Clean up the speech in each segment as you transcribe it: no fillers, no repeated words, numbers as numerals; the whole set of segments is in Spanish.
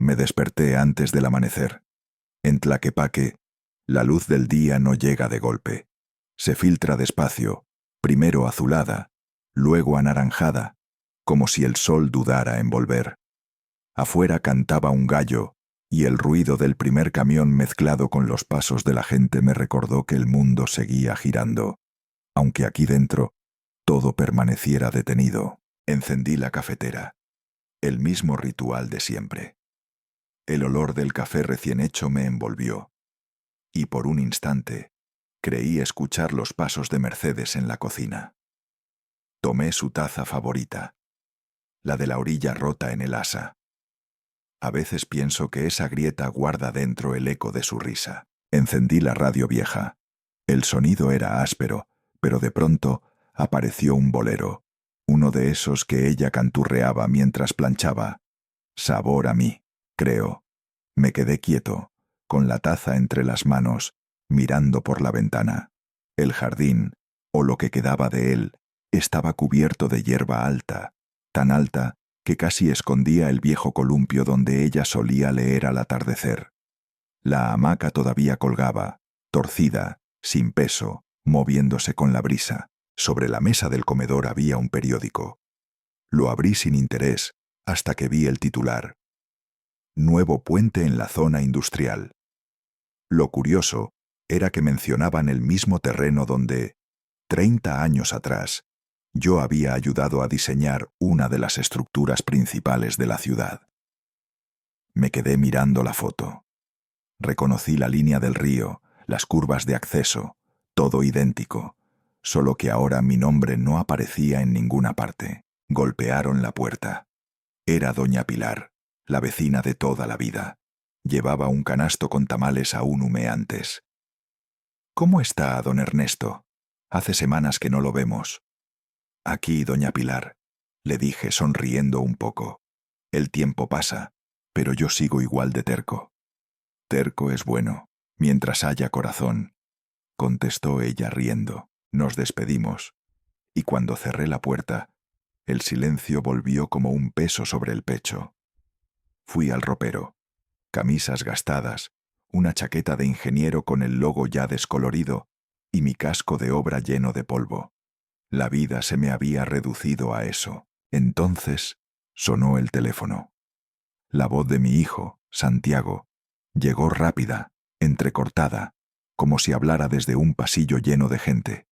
Me desperté antes del amanecer. En Tlaquepaque, la luz del día no llega de golpe. Se filtra despacio, primero azulada, luego anaranjada, como si el sol dudara en volver. Afuera cantaba un gallo, y el ruido del primer camión mezclado con los pasos de la gente me recordó que el mundo seguía girando, aunque aquí dentro todo permaneciera detenido. Encendí la cafetera. El mismo ritual de siempre. El olor del café recién hecho me envolvió, y por un instante creí escuchar los pasos de Mercedes en la cocina. Tomé su taza favorita, la de la orilla rota en el asa. A veces pienso que esa grieta guarda dentro el eco de su risa. Encendí la radio vieja. El sonido era áspero, pero de pronto apareció un bolero, uno de esos que ella canturreaba mientras planchaba. Sabor a mí, creo. Me quedé quieto, con la taza entre las manos, mirando por la ventana. El jardín, o lo que quedaba de él, estaba cubierto de hierba alta, tan alta que casi escondía el viejo columpio donde ella solía leer al atardecer. La hamaca todavía colgaba, torcida, sin peso, moviéndose con la brisa. Sobre la mesa del comedor había un periódico. Lo abrí sin interés, hasta que vi el titular. Nuevo puente en la zona industrial. Lo curioso era que mencionaban el mismo terreno donde, 30 años atrás, yo había ayudado a diseñar una de las estructuras principales de la ciudad. Me quedé mirando la foto. Reconocí la línea del río, las curvas de acceso, todo idéntico, solo que ahora mi nombre no aparecía en ninguna parte. Golpearon la puerta. Era doña Pilar, la vecina de toda la vida. Llevaba un canasto con tamales aún humeantes. «¿Cómo está don Ernesto? Hace semanas que no lo vemos». «Aquí, doña Pilar», le dije sonriendo un poco. «El tiempo pasa, pero yo sigo igual de terco». «Terco es bueno, mientras haya corazón», contestó ella riendo. Nos despedimos, y cuando cerré la puerta, el silencio volvió como un peso sobre el pecho. Fui al ropero. Camisas gastadas, una chaqueta de ingeniero con el logo ya descolorido y mi casco de obra lleno de polvo. La vida se me había reducido a eso. Entonces sonó el teléfono. La voz de mi hijo, Santiago, llegó rápida, entrecortada, como si hablara desde un pasillo lleno de gente.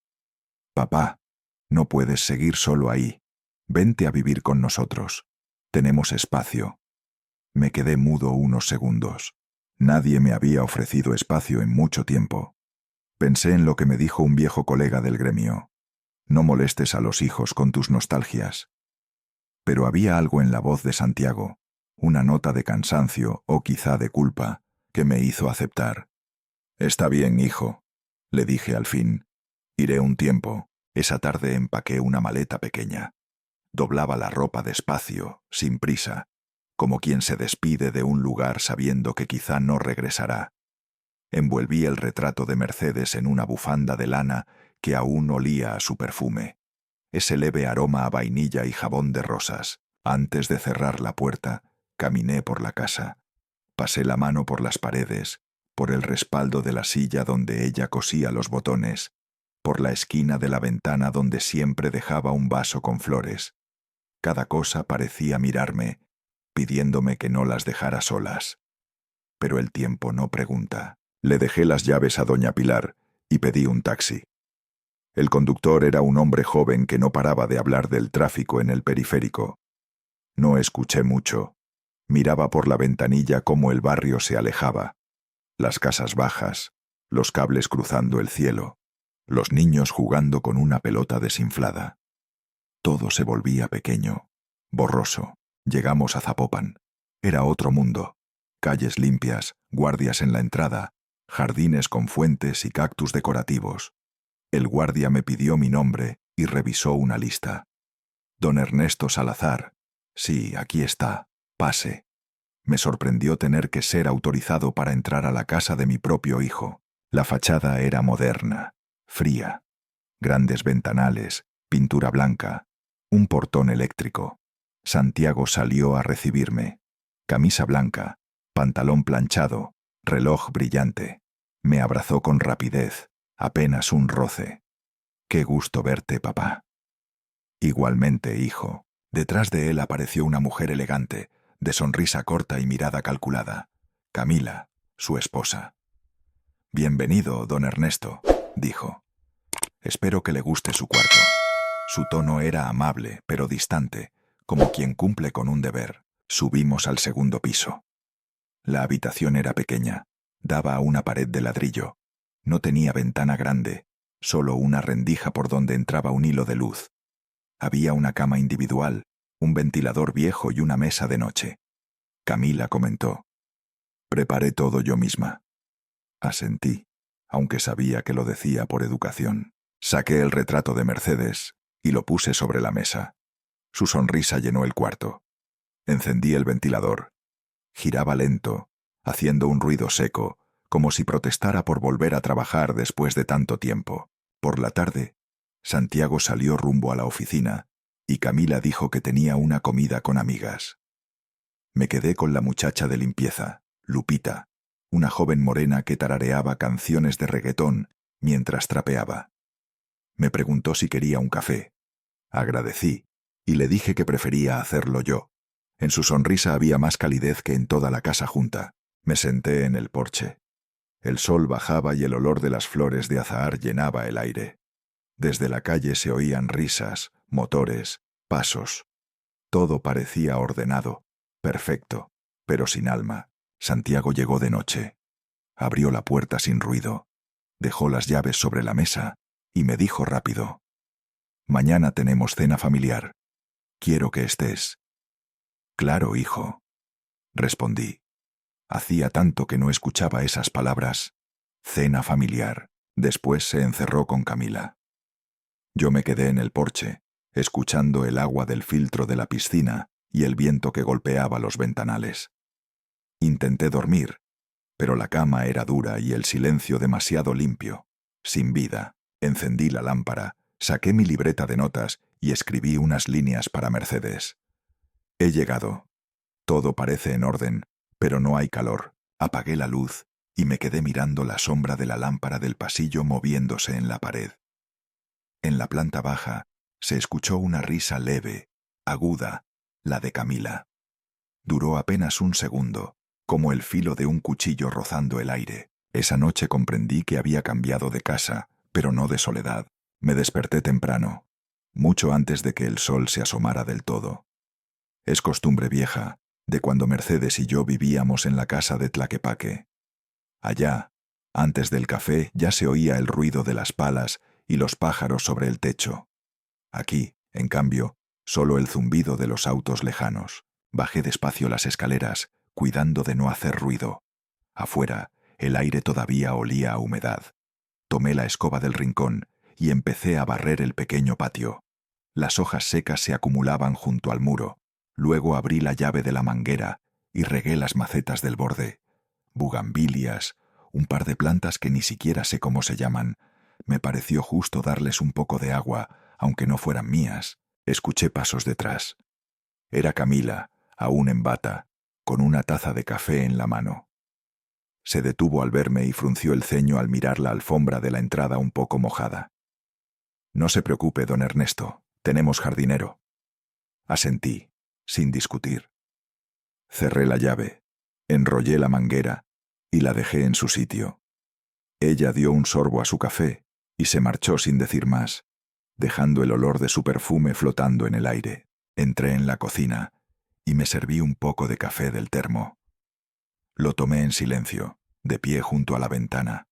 «Papá, no puedes seguir solo ahí. Vente a vivir con nosotros. Tenemos espacio». Me quedé mudo unos segundos. Nadie me había ofrecido espacio en mucho tiempo. Pensé en lo que me dijo un viejo colega del gremio. No molestes a los hijos con tus nostalgias. Pero había algo en la voz de Santiago, una nota de cansancio o quizá de culpa, que me hizo aceptar. «Está bien, hijo», le dije al fin. «Iré un tiempo». Esa tarde empaqué una maleta pequeña. Doblaba la ropa despacio, sin prisa, como quien se despide de un lugar sabiendo que quizá no regresará. Envolví el retrato de Mercedes en una bufanda de lana que aún olía a su perfume, ese leve aroma a vainilla y jabón de rosas. Antes de cerrar la puerta, caminé por la casa. Pasé la mano por las paredes, por el respaldo de la silla donde ella cosía los botones, por la esquina de la ventana donde siempre dejaba un vaso con flores. Cada cosa parecía mirarme, pidiéndome que no las dejara solas. Pero el tiempo no pregunta. Le dejé las llaves a doña Pilar y pedí un taxi. El conductor era un hombre joven que no paraba de hablar del tráfico en el periférico. No escuché mucho. Miraba por la ventanilla cómo el barrio se alejaba. Las casas bajas, los cables cruzando el cielo, los niños jugando con una pelota desinflada. Todo se volvía pequeño, borroso. Llegamos a Zapopan. Era otro mundo. Calles limpias, guardias en la entrada, jardines con fuentes y cactus decorativos. El guardia me pidió mi nombre y revisó una lista. «Don Ernesto Salazar». «Sí, aquí está. Pase». Me sorprendió tener que ser autorizado para entrar a la casa de mi propio hijo. La fachada era moderna, fría. Grandes ventanales, pintura blanca, un portón eléctrico. Santiago salió a recibirme. Camisa blanca, pantalón planchado, reloj brillante. Me abrazó con rapidez, apenas un roce. «Qué gusto verte, papá». «Igualmente, hijo». Detrás de él apareció una mujer elegante, de sonrisa corta y mirada calculada. Camila, su esposa. «Bienvenido, don Ernesto», dijo. «Espero que le guste su cuarto». Su tono era amable, pero distante, como quien cumple con un deber. Subimos al segundo piso. La habitación era pequeña, daba a una pared de ladrillo. No tenía ventana grande, solo una rendija por donde entraba un hilo de luz. Había una cama individual, un ventilador viejo y una mesa de noche. Camila comentó: «Preparé todo yo misma». Asentí, aunque sabía que lo decía por educación. Saqué el retrato de Mercedes y lo puse sobre la mesa. Su sonrisa llenó el cuarto. Encendí el ventilador. Giraba lento, haciendo un ruido seco, como si protestara por volver a trabajar después de tanto tiempo. Por la tarde, Santiago salió rumbo a la oficina y Camila dijo que tenía una comida con amigas. Me quedé con la muchacha de limpieza, Lupita, una joven morena que tarareaba canciones de reggaetón mientras trapeaba. Me preguntó si quería un café. Agradecí y le dije que prefería hacerlo yo. En su sonrisa había más calidez que en toda la casa junta. Me senté en el porche. El sol bajaba y el olor de las flores de azahar llenaba el aire. Desde la calle se oían risas, motores, pasos. Todo parecía ordenado, perfecto, pero sin alma. Santiago llegó de noche. Abrió la puerta sin ruido. Dejó las llaves sobre la mesa y me dijo rápido: «Mañana tenemos cena familiar. Quiero que estés». «Claro, hijo», respondí. Hacía tanto que no escuchaba esas palabras. Cena familiar. Después se encerró con Camila. Yo me quedé en el porche, escuchando el agua del filtro de la piscina y el viento que golpeaba los ventanales. Intenté dormir, pero la cama era dura y el silencio demasiado limpio, sin vida. Encendí la lámpara, saqué mi libreta de notas y escribí unas líneas para Mercedes. «He llegado. Todo parece en orden, pero no hay calor». Apagué la luz y me quedé mirando la sombra de la lámpara del pasillo moviéndose en la pared. En la planta baja se escuchó una risa leve, aguda, la de Camila. Duró apenas un segundo, como el filo de un cuchillo rozando el aire. Esa noche comprendí que había cambiado de casa, pero no de soledad. Me desperté temprano, mucho antes de que el sol se asomara del todo. Es costumbre vieja, de cuando Mercedes y yo vivíamos en la casa de Tlaquepaque. Allá, antes del café, ya se oía el ruido de las palas y los pájaros sobre el techo. Aquí, en cambio, solo el zumbido de los autos lejanos. Bajé despacio las escaleras, cuidando de no hacer ruido. Afuera, el aire todavía olía a humedad. Tomé la escoba del rincón y empecé a barrer el pequeño patio. Las hojas secas se acumulaban junto al muro. Luego abrí la llave de la manguera y regué las macetas del borde. Bugambilias, un par de plantas que ni siquiera sé cómo se llaman. Me pareció justo darles un poco de agua, aunque no fueran mías. Escuché pasos detrás. Era Camila, aún en bata, con una taza de café en la mano. Se detuvo al verme y frunció el ceño al mirar la alfombra de la entrada un poco mojada. «No se preocupe, don Ernesto, tenemos jardinero». Asentí, sin discutir. Cerré la llave, enrollé la manguera y la dejé en su sitio. Ella dio un sorbo a su café y se marchó sin decir más, dejando el olor de su perfume flotando en el aire. Entré en la cocina y me serví un poco de café del termo. Lo tomé en silencio, de pie junto a la ventana.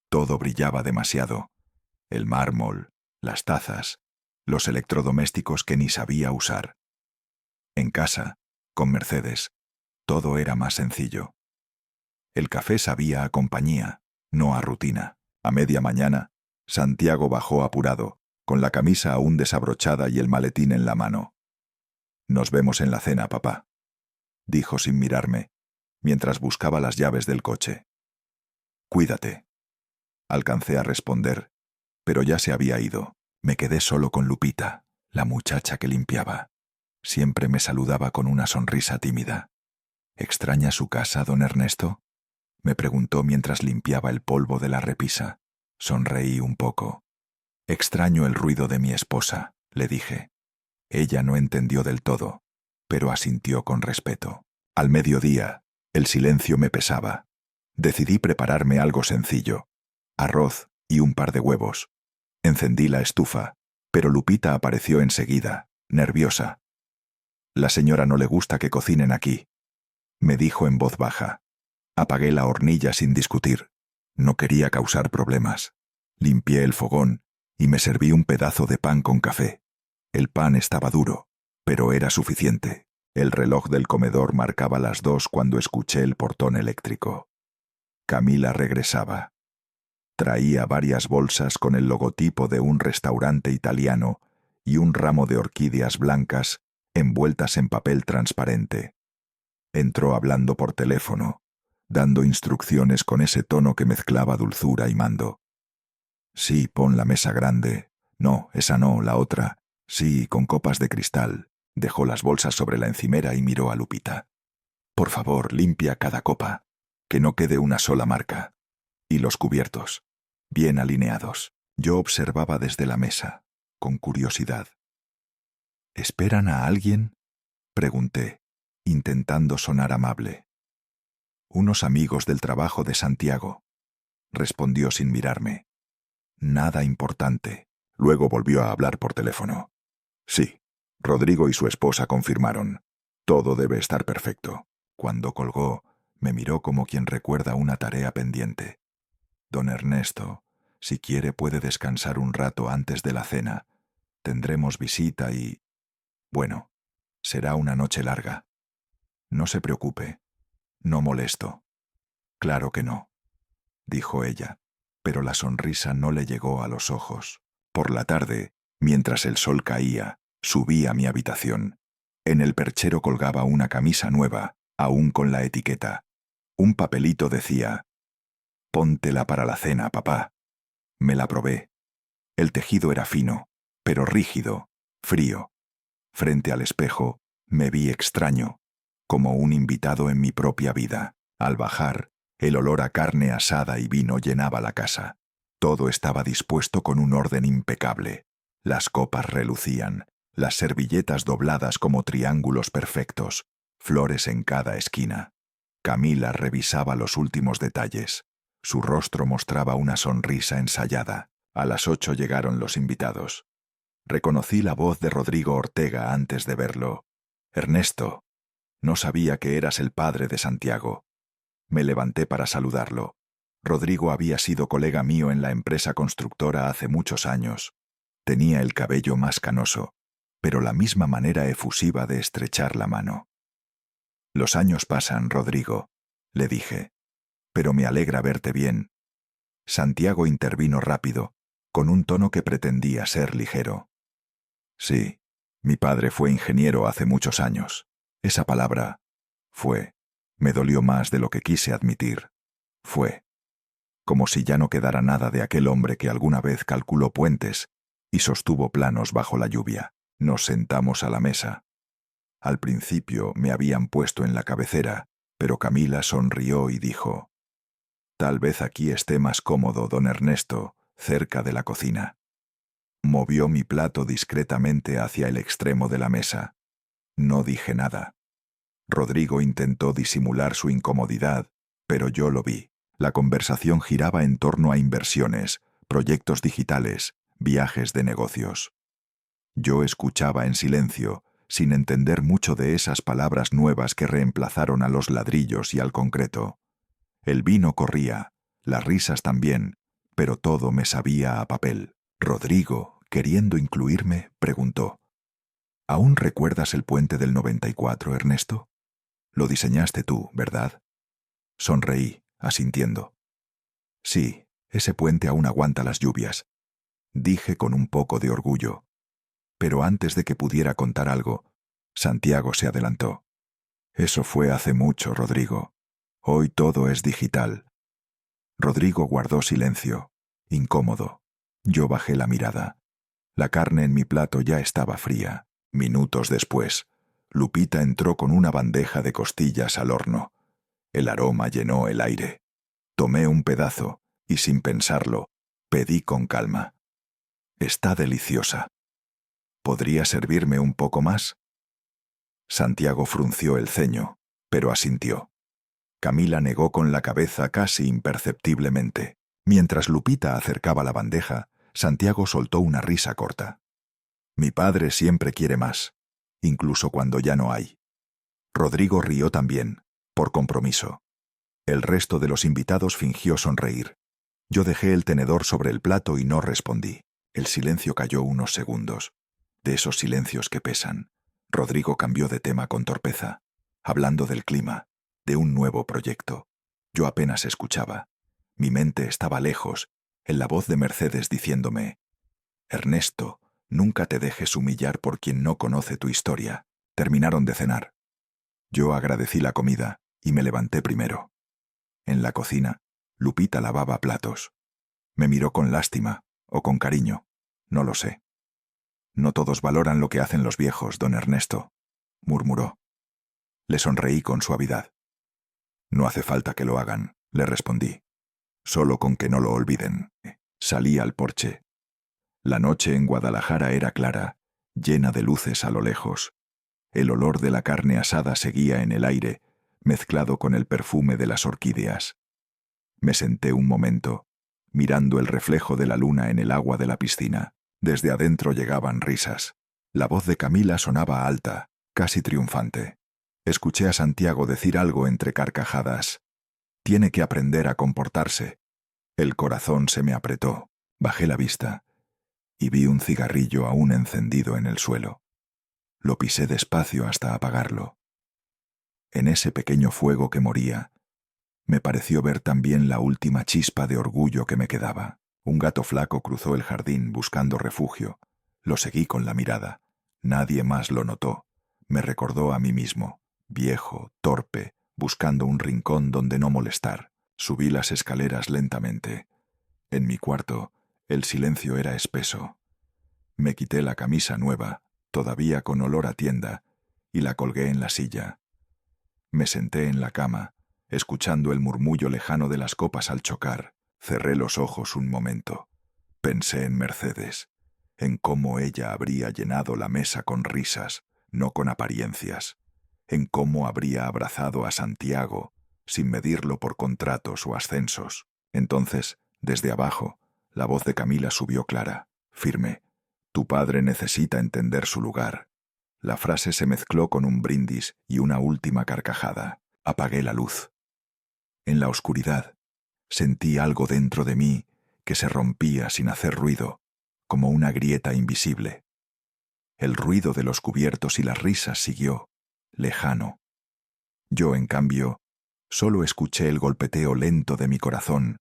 Todo brillaba demasiado. El mármol, las tazas, los electrodomésticos que ni sabía usar. En casa, con Mercedes, todo era más sencillo. El café sabía a compañía, no a rutina. A media mañana, Santiago bajó apurado, con la camisa aún desabrochada y el maletín en la mano. «Nos vemos en la cena, papá», dijo sin mirarme, mientras buscaba las llaves del coche. «Cuídate». Alcancé a responder, pero ya se había ido. Me quedé solo con Lupita, la muchacha que limpiaba. Siempre me saludaba con una sonrisa tímida. ¿Extraña su casa, don Ernesto? Me preguntó mientras limpiaba el polvo de la repisa. Sonreí un poco. Extraño el ruido de mi esposa, le dije. Ella no entendió del todo, pero asintió con respeto. Al mediodía, el silencio me pesaba. Decidí prepararme algo sencillo: arroz y un par de huevos. Encendí la estufa, pero Lupita apareció enseguida, nerviosa. «La señora no le gusta que cocinen aquí», me dijo en voz baja. Apagué la hornilla sin discutir. No quería causar problemas. Limpié el fogón y me serví un pedazo de pan con café. El pan estaba duro, pero era suficiente. El reloj del comedor marcaba las 2 cuando escuché el portón eléctrico. Camila regresaba. Traía varias bolsas con el logotipo de un restaurante italiano y un ramo de orquídeas blancas envueltas en papel transparente. Entró hablando por teléfono, dando instrucciones con ese tono que mezclaba dulzura y mando. «Sí, pon la mesa grande. No, esa no, la otra. Sí, con copas de cristal». Dejó las bolsas sobre la encimera y miró a Lupita. «Por favor, limpia cada copa, que no quede una sola marca. Y los cubiertos, bien alineados». Yo observaba desde la mesa, con curiosidad. «¿Esperan a alguien?», pregunté, intentando sonar amable. «Unos amigos del trabajo de Santiago», respondió sin mirarme. «Nada importante». Luego volvió a hablar por teléfono. «Sí, Rodrigo y su esposa confirmaron. Todo debe estar perfecto». Cuando colgó, me miró como quien recuerda una tarea pendiente. «Don Ernesto, si quiere puede descansar un rato antes de la cena. Tendremos visita y... bueno, será una noche larga. No se preocupe, no molesto». «Claro que no», dijo ella, pero la sonrisa no le llegó a los ojos. Por la tarde, mientras el sol caía, subí a mi habitación. En el perchero colgaba una camisa nueva, aún con la etiqueta. Un papelito decía: «Póntela para la cena, papá». Me la probé. El tejido era fino, pero rígido, frío. Frente al espejo, me vi extraño, como un invitado en mi propia vida. Al bajar, el olor a carne asada y vino llenaba la casa. Todo estaba dispuesto con un orden impecable. Las copas relucían, las servilletas dobladas como triángulos perfectos, flores en cada esquina. Camila revisaba los últimos detalles. Su rostro mostraba una sonrisa ensayada. A las 8 llegaron los invitados. Reconocí la voz de Rodrigo Ortega antes de verlo. «Ernesto, no sabía que eras el padre de Santiago». Me levanté para saludarlo. Rodrigo había sido colega mío en la empresa constructora hace muchos años. Tenía el cabello más canoso, pero la misma manera efusiva de estrechar la mano. «Los años pasan, Rodrigo», le dije, «pero me alegra verte bien». Santiago intervino rápido, con un tono que pretendía ser ligero. «Sí, mi padre fue ingeniero hace muchos años». Esa palabra, «fue», me dolió más de lo que quise admitir. Fue. Como si ya no quedara nada de aquel hombre que alguna vez calculó puentes y sostuvo planos bajo la lluvia. Nos sentamos a la mesa. Al principio me habían puesto en la cabecera, pero Camila sonrió y dijo: «Tal vez aquí esté más cómodo, don Ernesto, cerca de la cocina». Movió mi plato discretamente hacia el extremo de la mesa. No dije nada. Rodrigo intentó disimular su incomodidad, pero yo lo vi. La conversación giraba en torno a inversiones, proyectos digitales, viajes de negocios. Yo escuchaba en silencio, sin entender mucho de esas palabras nuevas que reemplazaron a los ladrillos y al concreto. El vino corría, las risas también, pero todo me sabía a papel. Rodrigo, queriendo incluirme, preguntó: «¿Aún recuerdas el puente del 94, Ernesto? Lo diseñaste tú, ¿verdad?» Sonreí, asintiendo. «Sí, ese puente aún aguanta las lluvias», dije con un poco de orgullo. Pero antes de que pudiera contar algo, Santiago se adelantó. «Eso fue hace mucho, Rodrigo. Hoy todo es digital». Rodrigo guardó silencio, incómodo. Yo bajé la mirada. La carne en mi plato ya estaba fría. Minutos después, Lupita entró con una bandeja de costillas al horno. El aroma llenó el aire. Tomé un pedazo y, sin pensarlo, pedí con calma. «Está deliciosa. ¿Podría servirme un poco más?» Santiago frunció el ceño, pero asintió. Camila negó con la cabeza casi imperceptiblemente. Mientras Lupita acercaba la bandeja, Santiago soltó una risa corta. «Mi padre siempre quiere más, incluso cuando ya no hay». Rodrigo rió también, por compromiso. El resto de los invitados fingió sonreír. Yo dejé el tenedor sobre el plato y no respondí. El silencio cayó unos segundos. De esos silencios que pesan. Rodrigo cambió de tema con torpeza, hablando del clima, de un nuevo proyecto. Yo apenas escuchaba. Mi mente estaba lejos, en la voz de Mercedes diciéndome: «Ernesto, nunca te dejes humillar por quien no conoce tu historia». Terminaron de cenar. Yo agradecí la comida y me levanté primero. En la cocina, Lupita lavaba platos. Me miró con lástima o con cariño, no lo sé. «No todos valoran lo que hacen los viejos, don Ernesto», murmuró. Le sonreí con suavidad. «No hace falta que lo hagan», le respondí. «Solo con que no lo olviden». Salí al porche. La noche en Guadalajara era clara, llena de luces a lo lejos. El olor de la carne asada seguía en el aire, mezclado con el perfume de las orquídeas. Me senté un momento, mirando el reflejo de la luna en el agua de la piscina. Desde adentro llegaban risas. La voz de Camila sonaba alta, casi triunfante. Escuché a Santiago decir algo entre carcajadas. «Tiene que aprender a comportarse». El corazón se me apretó. Bajé la vista y vi un cigarrillo aún encendido en el suelo. Lo pisé despacio hasta apagarlo. En ese pequeño fuego que moría, me pareció ver también la última chispa de orgullo que me quedaba. Un gato flaco cruzó el jardín buscando refugio. Lo seguí con la mirada. Nadie más lo notó. Me recordó a mí mismo, viejo, torpe, buscando un rincón donde no molestar. Subí las escaleras lentamente. En mi cuarto, el silencio era espeso. Me quité la camisa nueva, todavía con olor a tienda, y la colgué en la silla. Me senté en la cama, escuchando el murmullo lejano de las copas al chocar. Cerré los ojos un momento. Pensé en Mercedes, en cómo ella habría llenado la mesa con risas, no con apariencias, en cómo habría abrazado a Santiago, sin medirlo por contratos o ascensos. Entonces, desde abajo, la voz de Camila subió clara, firme. «Tu padre necesita entender su lugar». La frase se mezcló con un brindis y una última carcajada. Apagué la luz. En la oscuridad, sentí algo dentro de mí que se rompía sin hacer ruido, como una grieta invisible. El ruido de los cubiertos y las risas siguió, lejano. Yo, en cambio, solo escuché el golpeteo lento de mi corazón,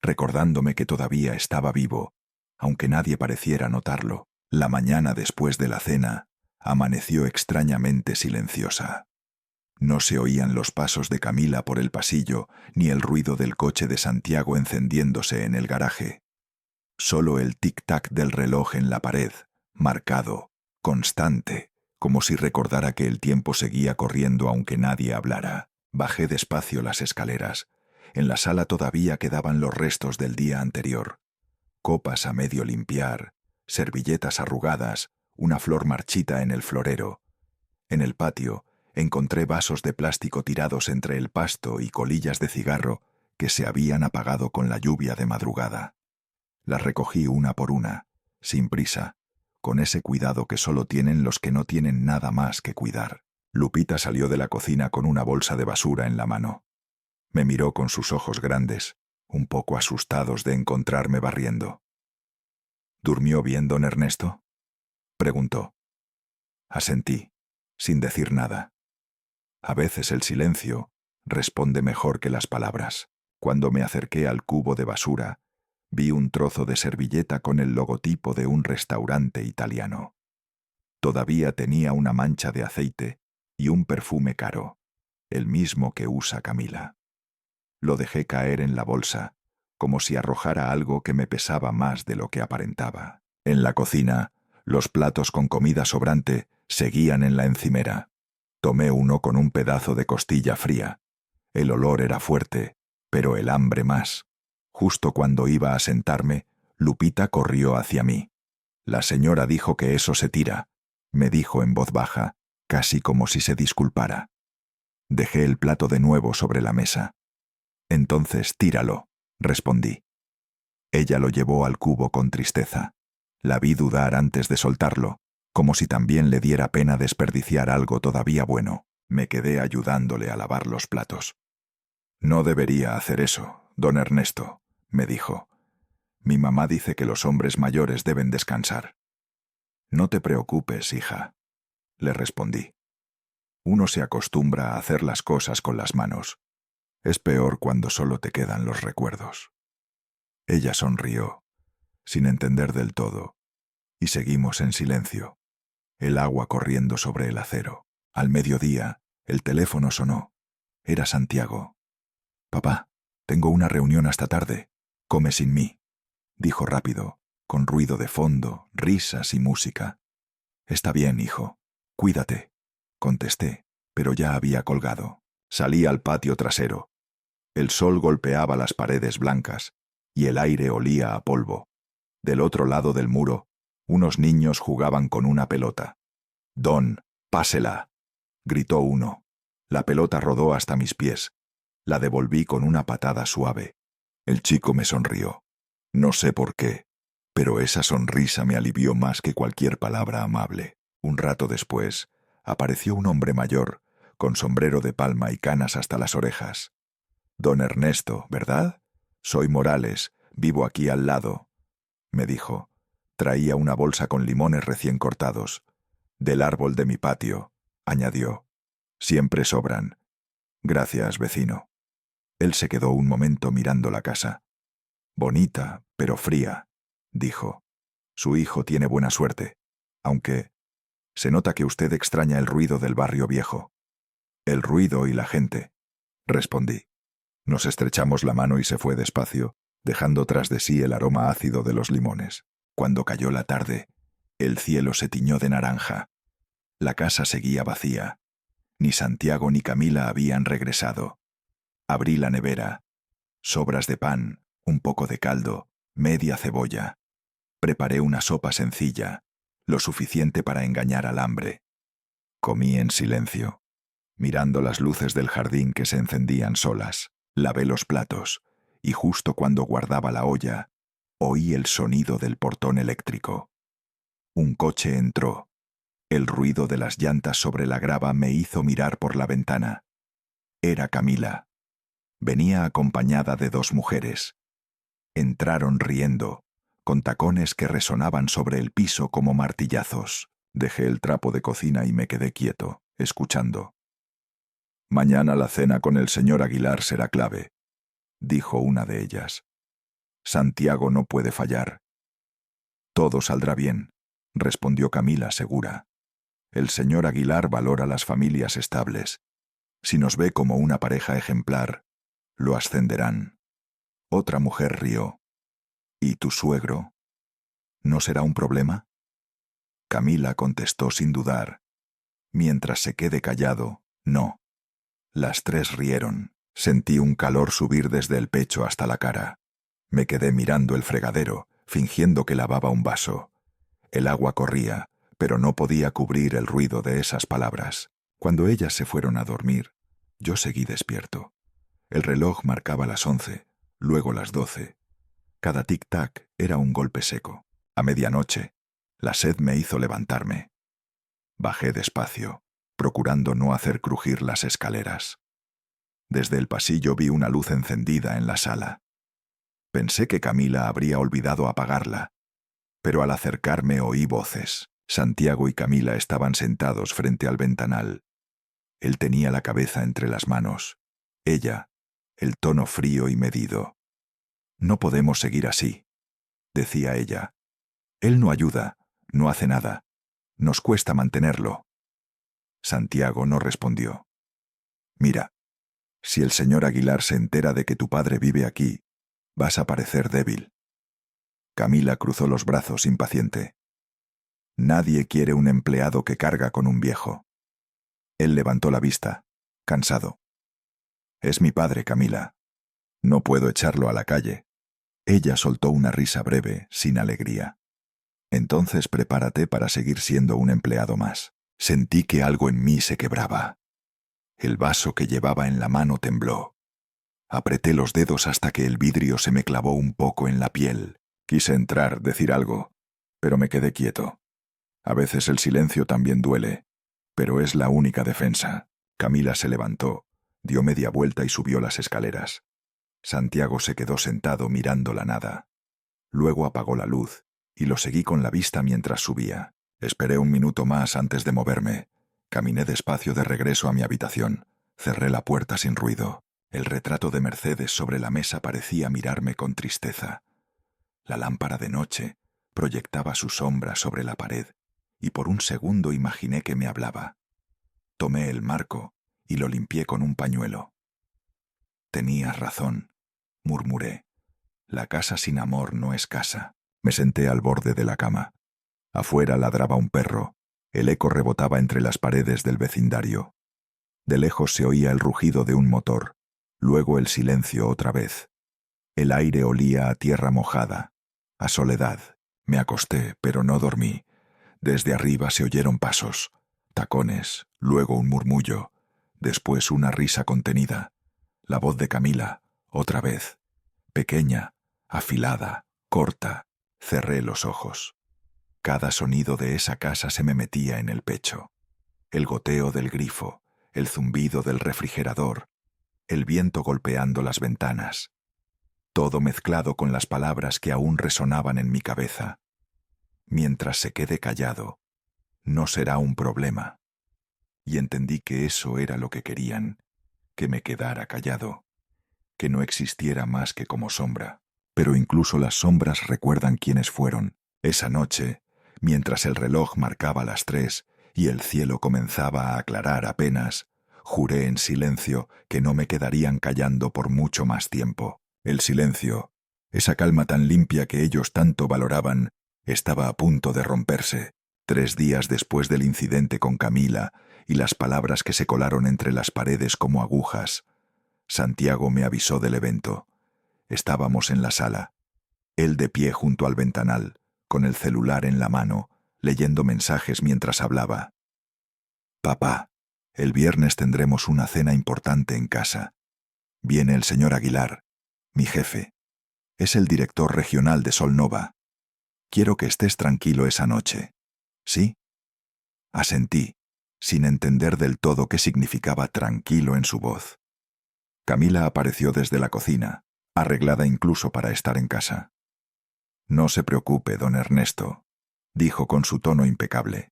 recordándome que todavía estaba vivo, aunque nadie pareciera notarlo. La mañana después de la cena amaneció extrañamente silenciosa. No se oían los pasos de Camila por el pasillo, ni el ruido del coche de Santiago encendiéndose en el garaje. Solo el tic-tac del reloj en la pared, marcado, constante, como si recordara que el tiempo seguía corriendo aunque nadie hablara. Bajé despacio las escaleras. En la sala todavía quedaban los restos del día anterior. Copas a medio limpiar, servilletas arrugadas, una flor marchita en el florero. En el patio encontré vasos de plástico tirados entre el pasto y colillas de cigarro que se habían apagado con la lluvia de madrugada. Las recogí una por una, sin prisa, con ese cuidado que solo tienen los que no tienen nada más que cuidar. Lupita salió de la cocina con una bolsa de basura en la mano. Me miró con sus ojos grandes, un poco asustados de encontrarme barriendo. «¿Durmió bien, don Ernesto?», preguntó. Asentí, sin decir nada. A veces el silencio responde mejor que las palabras. Cuando me acerqué al cubo de basura, vi un trozo de servilleta con el logotipo de un restaurante italiano. Todavía tenía una mancha de aceite y un perfume caro, el mismo que usa Camila. Lo dejé caer en la bolsa, como si arrojara algo que me pesaba más de lo que aparentaba. En la cocina, los platos con comida sobrante seguían en la encimera. Tomé uno con un pedazo de costilla fría. El olor era fuerte, pero el hambre más. Justo cuando iba a sentarme, Lupita corrió hacia mí. La señora dijo que eso se tira, me dijo en voz baja, casi como si se disculpara. Dejé el plato de nuevo sobre la mesa. Entonces tíralo, respondí. Ella lo llevó al cubo con tristeza. La vi dudar antes de soltarlo, como si también le diera pena desperdiciar algo todavía bueno. Me quedé ayudándole a lavar los platos. No debería hacer eso, don Ernesto, me dijo. Mi mamá dice que los hombres mayores deben descansar. No te preocupes, hija, le respondí. Uno se acostumbra a hacer las cosas con las manos. Es peor cuando solo te quedan los recuerdos. Ella sonrió, sin entender del todo, y seguimos en silencio, el agua corriendo sobre el acero. Al mediodía, el teléfono sonó. Era Santiago. «Papá, tengo una reunión hasta tarde. Come sin mí», dijo rápido, con ruido de fondo, risas y música. «Está bien, hijo. Cuídate», contesté, pero ya había colgado. Salí al patio trasero. El sol golpeaba las paredes blancas y el aire olía a polvo. Del otro lado del muro, unos niños jugaban con una pelota. «Don, pásela», gritó uno. La pelota rodó hasta mis pies. La devolví con una patada suave. El chico me sonrió. No sé por qué, pero esa sonrisa me alivió más que cualquier palabra amable. Un rato después, apareció un hombre mayor, con sombrero de palma y canas hasta las orejas. «Don Ernesto, ¿verdad? Soy Morales, vivo aquí al lado», me dijo. Traía una bolsa con limones recién cortados. «Del árbol de mi patio», añadió. «Siempre sobran». «Gracias, vecino». Él se quedó un momento mirando la casa. «Bonita, pero fría», dijo. «Su hijo tiene buena suerte, aunque se nota que usted extraña el ruido del barrio viejo». «El ruido y la gente», respondí. Nos estrechamos la mano y se fue despacio, dejando tras de sí el aroma ácido de los limones. Cuando cayó la tarde, el cielo se tiñó de naranja. La casa seguía vacía. Ni Santiago ni Camila habían regresado. Abrí la nevera. Sobras de pan, un poco de caldo, media cebolla. Preparé una sopa sencilla, lo suficiente para engañar al hambre. Comí en silencio, mirando las luces del jardín que se encendían solas. Lavé los platos, y justo cuando guardaba la olla, oí el sonido del portón eléctrico. Un coche entró. El ruido de las llantas sobre la grava me hizo mirar por la ventana. Era Camila. Venía acompañada de dos mujeres. Entraron riendo, con tacones que resonaban sobre el piso como martillazos. Dejé el trapo de cocina y me quedé quieto, escuchando. «Mañana la cena con el señor Aguilar será clave», dijo una de ellas. «Santiago no puede fallar». «Todo saldrá bien», respondió Camila segura. «El señor Aguilar valora las familias estables. Si nos ve como una pareja ejemplar, lo ascenderán». Otra mujer rió. «¿Y tu suegro? ¿No será un problema?». Camila contestó sin dudar. «Mientras se quede callado, no». Las tres rieron. Sentí un calor subir desde el pecho hasta la cara. Me quedé mirando el fregadero, fingiendo que lavaba un vaso. El agua corría, pero no podía cubrir el ruido de esas palabras. Cuando ellas se fueron a dormir, yo seguí despierto. El reloj marcaba las 11, luego las 12. Cada tic-tac era un golpe seco. A medianoche, la sed me hizo levantarme. Bajé despacio, procurando no hacer crujir las escaleras. Desde el pasillo vi una luz encendida en la sala. Pensé que Camila habría olvidado apagarla, pero al acercarme oí voces. Santiago y Camila estaban sentados frente al ventanal. Él tenía la cabeza entre las manos. Ella, el tono frío y medido. «No podemos seguir así», decía ella. «Él no ayuda, no hace nada. Nos cuesta mantenerlo». Santiago no respondió. «Mira, si el señor Aguilar se entera de que tu padre vive aquí, vas a parecer débil». Camila cruzó los brazos impaciente. «Nadie quiere un empleado que carga con un viejo». Él levantó la vista, cansado. Es mi padre, Camila. No puedo echarlo a la calle. Ella soltó una risa breve, sin alegría. Entonces prepárate para seguir siendo un empleado más. Sentí que algo en mí se quebraba. El vaso que llevaba en la mano tembló. Apreté los dedos hasta que el vidrio se me clavó un poco en la piel. Quise entrar, decir algo, pero me quedé quieto. A veces el silencio también duele, pero es la única defensa. Camila se levantó, dio media vuelta y subió las escaleras. Santiago se quedó sentado mirando la nada. Luego apagó la luz, y lo seguí con la vista mientras subía. Esperé un minuto más antes de moverme. Caminé despacio de regreso a mi habitación. Cerré la puerta sin ruido. El retrato de Mercedes sobre la mesa parecía mirarme con tristeza. La lámpara de noche proyectaba su sombra sobre la pared, y por un segundo imaginé que me hablaba. Tomé el marco y lo limpié con un pañuelo. Tenías razón, murmuré. La casa sin amor no es casa. Me senté al borde de la cama. Afuera ladraba un perro. El eco rebotaba entre las paredes del vecindario. De lejos se oía el rugido de un motor. Luego el silencio otra vez. El aire olía a tierra mojada, a soledad. Me acosté, pero no dormí. Desde arriba se oyeron pasos, tacones, luego un murmullo, después una risa contenida. La voz de Camila, otra vez. Pequeña, afilada, corta. Cerré los ojos. Cada sonido de esa casa se me metía en el pecho. El goteo del grifo, el zumbido del refrigerador, el viento golpeando las ventanas. Todo mezclado con las palabras que aún resonaban en mi cabeza. Mientras se quede callado, no será un problema. Y entendí que eso era lo que querían, que me quedara callado, que no existiera más que como sombra. Pero incluso las sombras recuerdan quiénes fueron. Esa noche, mientras el reloj marcaba las 3 y el cielo comenzaba a aclarar apenas, juré en silencio que no me quedarían callando por mucho más tiempo. El silencio, esa calma tan limpia que ellos tanto valoraban, estaba a punto de romperse. 3 días después del incidente con Camila y las palabras que se colaron entre las paredes como agujas, Santiago me avisó del evento. Estábamos en la sala, él de pie junto al ventanal, con el celular en la mano, leyendo mensajes mientras hablaba. Papá, el viernes tendremos una cena importante en casa. Viene el señor Aguilar, mi jefe. Es el director regional de Solnova. Quiero que estés tranquilo esa noche. ¿Sí? Asentí, sin entender del todo qué significaba tranquilo en su voz. Camila apareció desde la cocina, arreglada incluso para estar en casa. No se preocupe, don Ernesto, dijo con su tono impecable.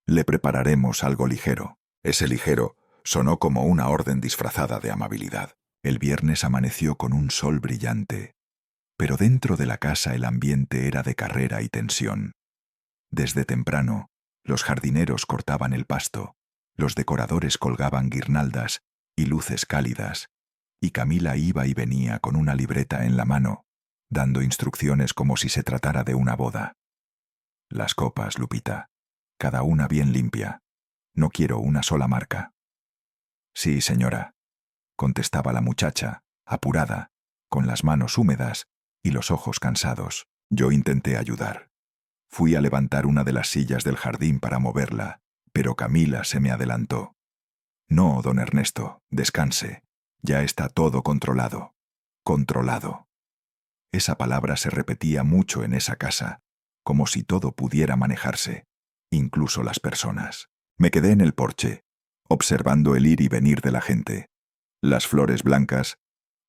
Le prepararemos algo ligero. Ese ligero sonó como una orden disfrazada de amabilidad. El viernes amaneció con un sol brillante, pero dentro de la casa el ambiente era de carrera y tensión. Desde temprano, los jardineros cortaban el pasto, los decoradores colgaban guirnaldas y luces cálidas, y Camila iba y venía con una libreta en la mano, dando instrucciones como si se tratara de una boda. Las copas, Lupita, cada una bien limpia. No quiero una sola marca. Sí, señora, contestaba la muchacha, apurada, con las manos húmedas y los ojos cansados. Yo intenté ayudar. Fui a levantar una de las sillas del jardín para moverla, pero Camila se me adelantó. No, don Ernesto, descanse. Ya está todo controlado. Controlado. Esa palabra se repetía mucho en esa casa, como si todo pudiera manejarse, incluso las personas. Me quedé en el porche, observando el ir y venir de la gente. Las flores blancas,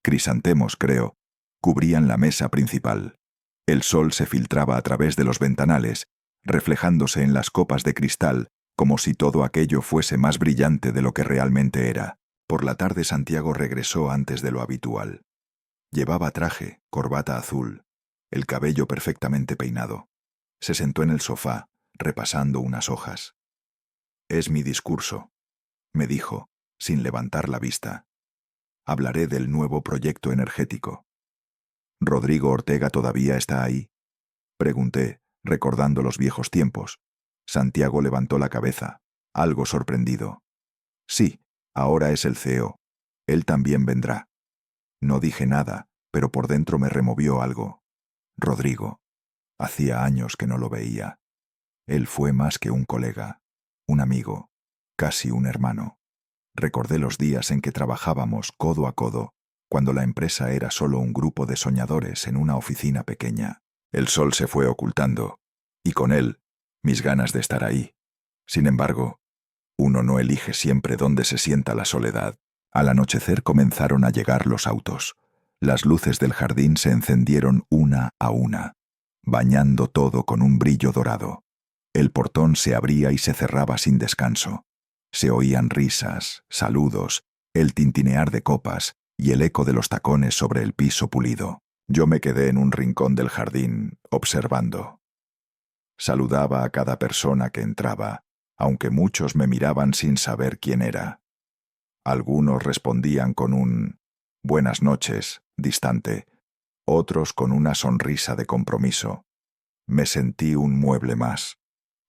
crisantemos creo, cubrían la mesa principal. El sol se filtraba a través de los ventanales, reflejándose en las copas de cristal, como si todo aquello fuese más brillante de lo que realmente era. Por la tarde Santiago regresó antes de lo habitual. Llevaba traje, corbata azul, el cabello perfectamente peinado. Se sentó en el sofá, repasando unas hojas. «Es mi discurso», me dijo, sin levantar la vista. «Hablaré del nuevo proyecto energético». «¿Rodrigo Ortega todavía está ahí?», pregunté, recordando los viejos tiempos. Santiago levantó la cabeza, algo sorprendido. Sí, ahora es el CEO. Él también vendrá. No dije nada, pero por dentro me removió algo. Rodrigo. Hacía años que no lo veía. Él fue más que un colega, un amigo, casi un hermano. Recordé los días en que trabajábamos codo a codo, cuando la empresa era solo un grupo de soñadores en una oficina pequeña. El sol se fue ocultando, y con él, mis ganas de estar ahí. Sin embargo, uno no elige siempre dónde se sienta la soledad. Al anochecer comenzaron a llegar los autos. Las luces del jardín se encendieron una a una, bañando todo con un brillo dorado. El portón se abría y se cerraba sin descanso. Se oían risas, saludos, el tintinear de copas y el eco de los tacones sobre el piso pulido. Yo me quedé en un rincón del jardín, observando. Saludaba a cada persona que entraba, aunque muchos me miraban sin saber quién era. Algunos respondían con un «buenas noches», distante, otros con una sonrisa de compromiso. Me sentí un mueble más,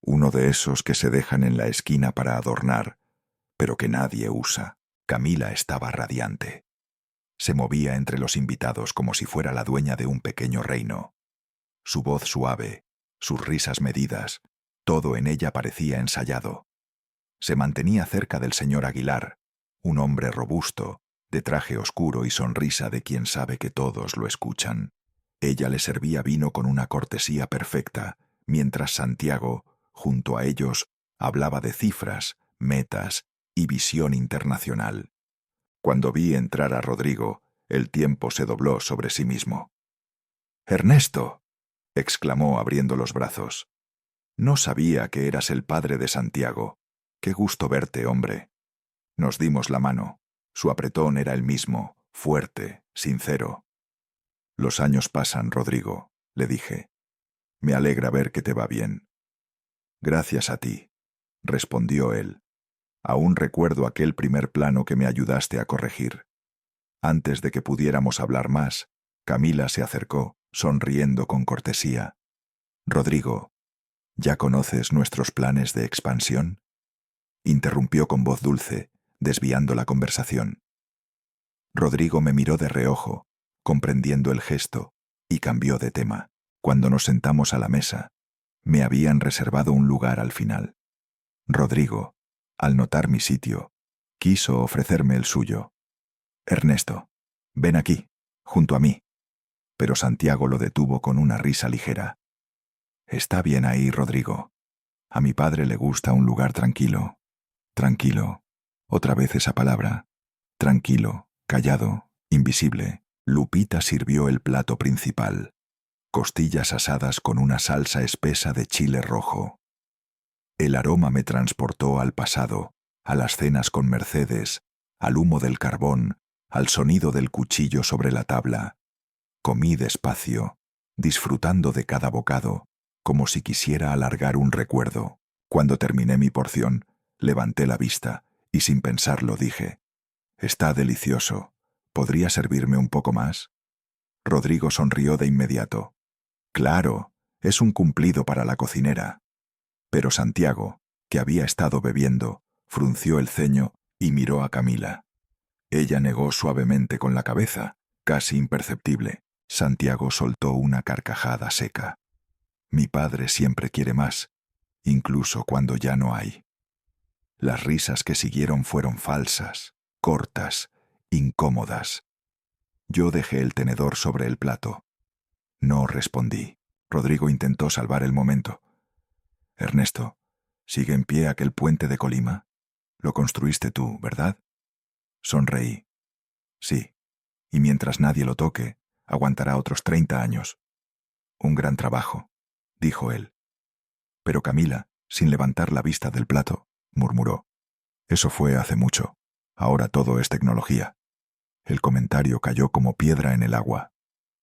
uno de esos que se dejan en la esquina para adornar, pero que nadie usa. Camila estaba radiante. Se movía entre los invitados como si fuera la dueña de un pequeño reino. Su voz suave, sus risas medidas, todo en ella parecía ensayado. Se mantenía cerca del señor Aguilar, un hombre robusto, de traje oscuro y sonrisa de quien sabe que todos lo escuchan. Ella le servía vino con una cortesía perfecta, mientras Santiago, junto a ellos, hablaba de cifras, metas y visión internacional. Cuando vi entrar a Rodrigo, el tiempo se dobló sobre sí mismo. «¡Ernesto!», exclamó abriendo los brazos. «No sabía que eras el padre de Santiago. Qué gusto verte, hombre». Nos dimos la mano. Su apretón era el mismo, fuerte, sincero. «Los años pasan, Rodrigo», le dije. «Me alegra ver que te va bien». «Gracias a ti», respondió él. «Aún recuerdo aquel primer plano que me ayudaste a corregir». Antes de que pudiéramos hablar más, Camila se acercó, sonriendo con cortesía. «Rodrigo, ¿ya conoces nuestros planes de expansión?», interrumpió con voz dulce, desviando la conversación. Rodrigo me miró de reojo, comprendiendo el gesto, y cambió de tema. Cuando nos sentamos a la mesa, me habían reservado un lugar al final. Rodrigo, al notar mi sitio, quiso ofrecerme el suyo. «Ernesto, ven aquí, junto a mí». Pero Santiago lo detuvo con una risa ligera. «Está bien ahí, Rodrigo. A mi padre le gusta un lugar tranquilo. Tranquilo. Otra vez esa palabra. Tranquilo, callado, invisible». Lupita sirvió el plato principal. Costillas asadas con una salsa espesa de chile rojo. El aroma me transportó al pasado, a las cenas con Mercedes, al humo del carbón, al sonido del cuchillo sobre la tabla. Comí despacio, disfrutando de cada bocado, como si quisiera alargar un recuerdo. Cuando terminé mi porción, levanté la vista y sin pensarlo dije: «Está delicioso. ¿Podría servirme un poco más?». Rodrigo sonrió de inmediato. «Claro, es un cumplido para la cocinera». Pero Santiago, que había estado bebiendo, frunció el ceño y miró a Camila. Ella negó suavemente con la cabeza, casi imperceptible. Santiago soltó una carcajada seca. «Mi padre siempre quiere más, incluso cuando ya no hay». Las risas que siguieron fueron falsas, cortas, incómodas. Yo dejé el tenedor sobre el plato. No respondí. Rodrigo intentó salvar el momento. «Ernesto, ¿sigue en pie aquel puente de Colima? Lo construiste tú, ¿verdad?». Sonreí. «Sí, y mientras nadie lo toque, aguantará otros 30 años». «Un gran trabajo», dijo él. Pero Camila, sin levantar la vista del plato, murmuró: «Eso fue hace mucho. Ahora todo es tecnología». El comentario cayó como piedra en el agua.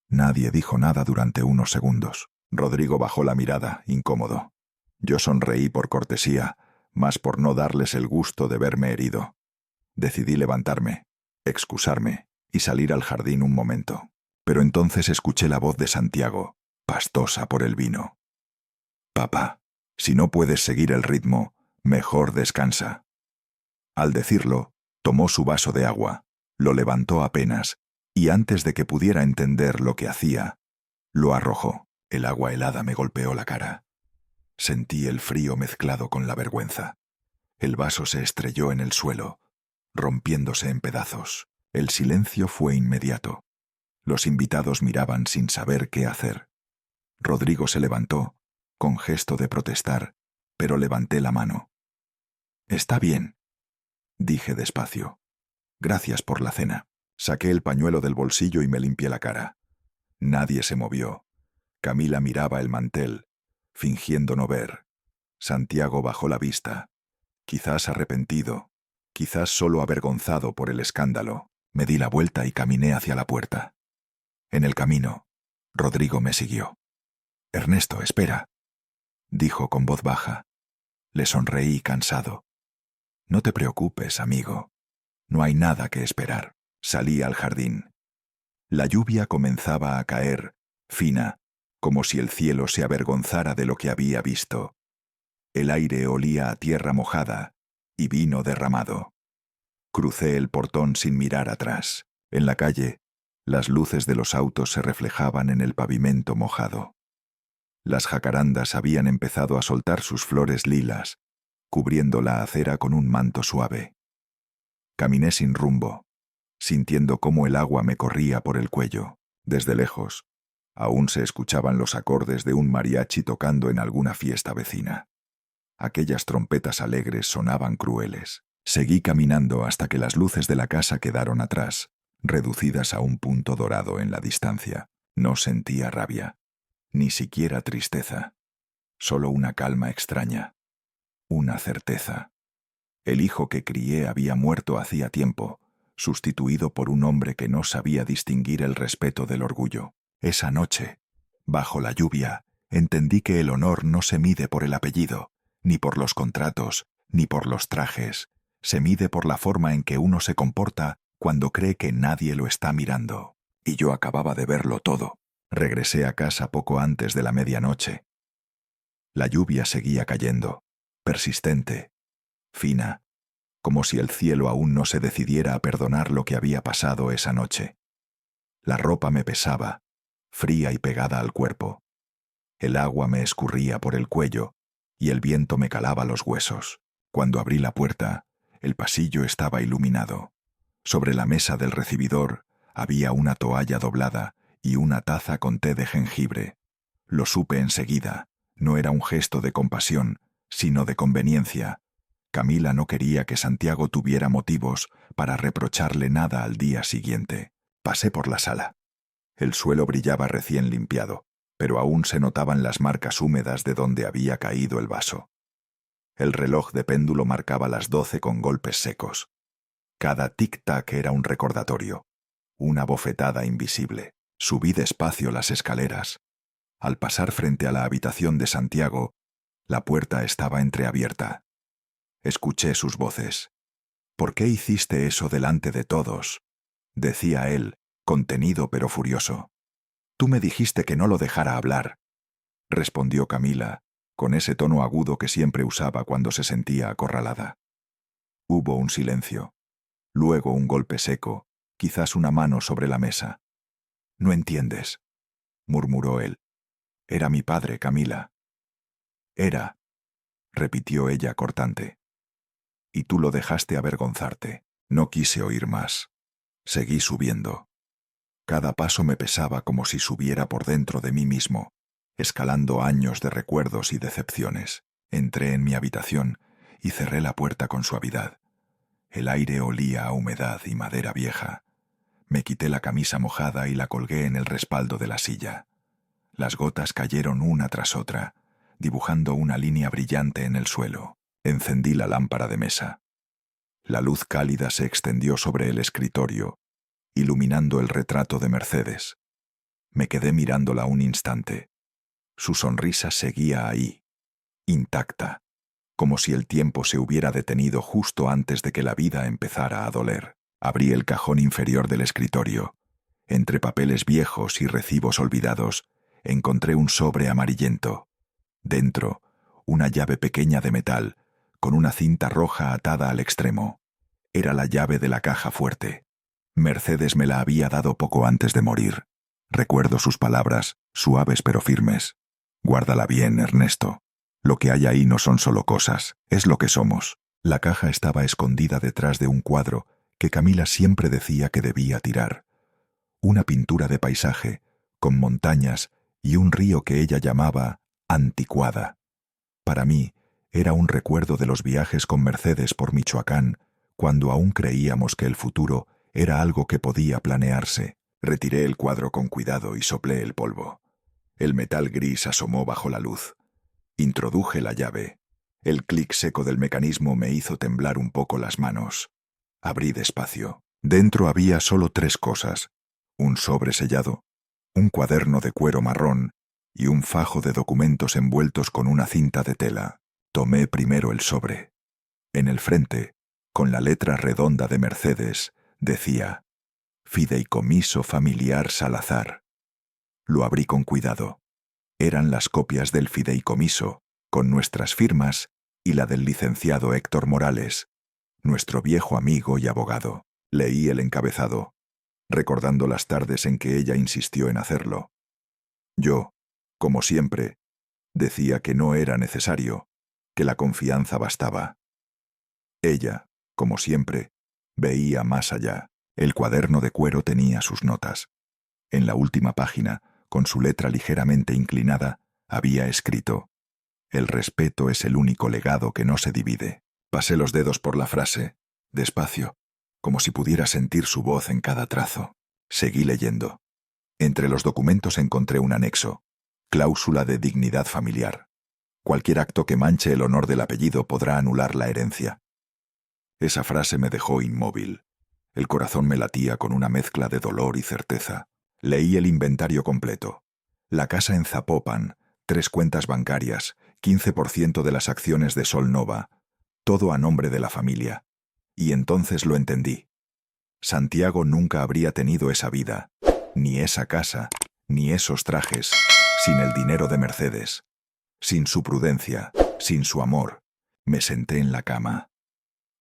Nadie dijo nada durante unos segundos. Rodrigo bajó la mirada, incómodo. Yo sonreí por cortesía, más por no darles el gusto de verme herido. Decidí levantarme, excusarme y salir al jardín un momento. Pero entonces escuché la voz de Santiago, pastosa por el vino. «Papá, si no puedes seguir el ritmo, mejor descansa». Al decirlo, tomó su vaso de agua, lo levantó apenas, y antes de que pudiera entender lo que hacía, lo arrojó. El agua helada me golpeó la cara. Sentí el frío mezclado con la vergüenza. El vaso se estrelló en el suelo, rompiéndose en pedazos. El silencio fue inmediato. Los invitados miraban sin saber qué hacer. Rodrigo se levantó, con gesto de protestar, pero levanté la mano. «Está bien», dije despacio. «Gracias por la cena». Saqué el pañuelo del bolsillo y me limpié la cara. Nadie se movió. Camila miraba el mantel, fingiendo no ver. Santiago bajó la vista, quizás arrepentido, quizás solo avergonzado por el escándalo. Me di la vuelta y caminé hacia la puerta. En el camino, Rodrigo me siguió. «Ernesto, espera», dijo con voz baja. Le sonreí cansado. «No te preocupes, amigo. No hay nada que esperar». Salí al jardín. La lluvia comenzaba a caer, fina, como si el cielo se avergonzara de lo que había visto. El aire olía a tierra mojada y vino derramado. Crucé el portón sin mirar atrás. En la calle, las luces de los autos se reflejaban en el pavimento mojado. Las jacarandas habían empezado a soltar sus flores lilas, cubriendo la acera con un manto suave. Caminé sin rumbo, sintiendo cómo el agua me corría por el cuello. Desde lejos, aún se escuchaban los acordes de un mariachi tocando en alguna fiesta vecina. Aquellas trompetas alegres sonaban crueles. Seguí caminando hasta que las luces de la casa quedaron atrás, reducidas a un punto dorado en la distancia. No sentía rabia, ni siquiera tristeza, solo una calma extraña, una certeza. El hijo que crié había muerto hacía tiempo, sustituido por un hombre que no sabía distinguir el respeto del orgullo. Esa noche, bajo la lluvia, entendí que el honor no se mide por el apellido, ni por los contratos, ni por los trajes. Se mide por la forma en que uno se comporta cuando cree que nadie lo está mirando. Y yo acababa de verlo todo. Regresé a casa poco antes de la medianoche. La lluvia seguía cayendo, persistente, fina, como si el cielo aún no se decidiera a perdonar lo que había pasado esa noche. La ropa me pesaba, fría y pegada al cuerpo. El agua me escurría por el cuello y el viento me calaba los huesos. Cuando abrí la puerta, el pasillo estaba iluminado. Sobre la mesa del recibidor había una toalla doblada y una taza con té de jengibre. Lo supe enseguida. No era un gesto de compasión, sino de conveniencia. Camila no quería que Santiago tuviera motivos para reprocharle nada al día siguiente. Pasé por la sala. El suelo brillaba recién limpiado, pero aún se notaban las marcas húmedas de donde había caído el vaso. El reloj de péndulo marcaba las 12 con golpes secos. Cada tic-tac era un recordatorio, una bofetada invisible. Subí despacio las escaleras. Al pasar frente a la habitación de Santiago, la puerta estaba entreabierta. Escuché sus voces. «¿Por qué hiciste eso delante de todos?», decía él, contenido pero furioso. «Tú me dijiste que no lo dejara hablar», respondió Camila, con ese tono agudo que siempre usaba cuando se sentía acorralada. Hubo un silencio. Luego un golpe seco, quizás una mano sobre la mesa. «No entiendes», murmuró él. «Era mi padre, Camila». «Era», repitió ella cortante. «Y tú lo dejaste avergonzarte». No quise oír más. Seguí subiendo. Cada paso me pesaba como si subiera por dentro de mí mismo, escalando años de recuerdos y decepciones. Entré en mi habitación y cerré la puerta con suavidad. El aire olía a humedad y madera vieja. Me quité la camisa mojada y la colgué en el respaldo de la silla. Las gotas cayeron una tras otra, dibujando una línea brillante en el suelo. Encendí la lámpara de mesa. La luz cálida se extendió sobre el escritorio, iluminando el retrato de Mercedes. Me quedé mirándola un instante. Su sonrisa seguía ahí, intacta, como si el tiempo se hubiera detenido justo antes de que la vida empezara a doler. Abrí el cajón inferior del escritorio. Entre papeles viejos y recibos olvidados, encontré un sobre amarillento. Dentro, una llave pequeña de metal, con una cinta roja atada al extremo. Era la llave de la caja fuerte. Mercedes me la había dado poco antes de morir. Recuerdo sus palabras, suaves pero firmes. Guárdala bien, Ernesto. Lo que hay ahí no son solo cosas, es lo que somos. La caja estaba escondida detrás de un cuadro que Camila siempre decía que debía tirar. Una pintura de paisaje, con montañas y un río que ella llamaba anticuada. Para mí, era un recuerdo de los viajes con Mercedes por Michoacán, cuando aún creíamos que el futuro era algo que podía planearse. Retiré el cuadro con cuidado y soplé el polvo. El metal gris asomó bajo la luz. Introduje la llave. El clic seco del mecanismo me hizo temblar un poco las manos. Abrí despacio. Dentro había solo 3 cosas: un sobre sellado, un cuaderno de cuero marrón y un fajo de documentos envueltos con una cinta de tela. Tomé primero el sobre. En el frente, con la letra redonda de Mercedes, decía: Fideicomiso Familiar Salazar. Lo abrí con cuidado. Eran las copias del fideicomiso, con nuestras firmas, y la del licenciado Héctor Morales, nuestro viejo amigo y abogado. Leí el encabezado, recordando las tardes en que ella insistió en hacerlo. Yo, como siempre, decía que no era necesario, que la confianza bastaba. Ella, como siempre, veía más allá. El cuaderno de cuero tenía sus notas. En la última página, con su letra ligeramente inclinada, había escrito: El respeto es el único legado que no se divide. Pasé los dedos por la frase, despacio, como si pudiera sentir su voz en cada trazo. Seguí leyendo. Entre los documentos encontré un anexo: cláusula de dignidad familiar. Cualquier acto que manche el honor del apellido podrá anular la herencia. Esa frase me dejó inmóvil. El corazón me latía con una mezcla de dolor y certeza. Leí el inventario completo. La casa en Zapopan, 3 cuentas bancarias, 15% de las acciones de Sol Nova, todo a nombre de la familia. Y entonces lo entendí. Santiago nunca habría tenido esa vida, ni esa casa, ni esos trajes, sin el dinero de Mercedes, sin su prudencia, sin su amor. Me senté en la cama.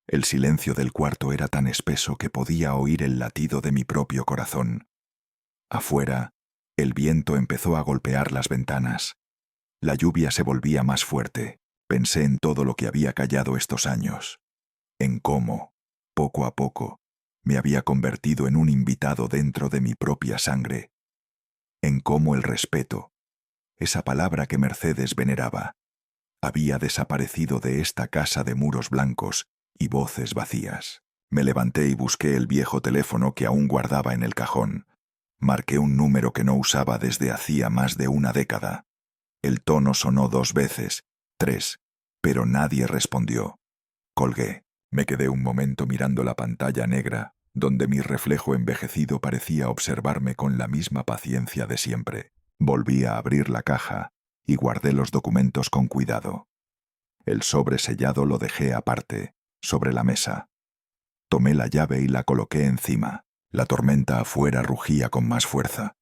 El silencio del cuarto era tan espeso que podía oír el latido de mi propio corazón. Afuera, el viento empezó a golpear las ventanas. La lluvia se volvía más fuerte. Pensé en todo lo que había callado estos años. En cómo, poco a poco, me había convertido en un invitado dentro de mi propia sangre. En cómo el respeto, esa palabra que Mercedes veneraba, había desaparecido de esta casa de muros blancos y voces vacías. Me levanté y busqué el viejo teléfono que aún guardaba en el cajón. Marqué un número que no usaba desde hacía más de una década. El tono sonó 2 veces, 3, pero nadie respondió. Colgué. Me quedé un momento mirando la pantalla negra, donde mi reflejo envejecido parecía observarme con la misma paciencia de siempre. Volví a abrir la caja y guardé los documentos con cuidado. El sobre sellado lo dejé aparte, sobre la mesa. Tomé la llave y la coloqué encima. La tormenta afuera rugía con más fuerza.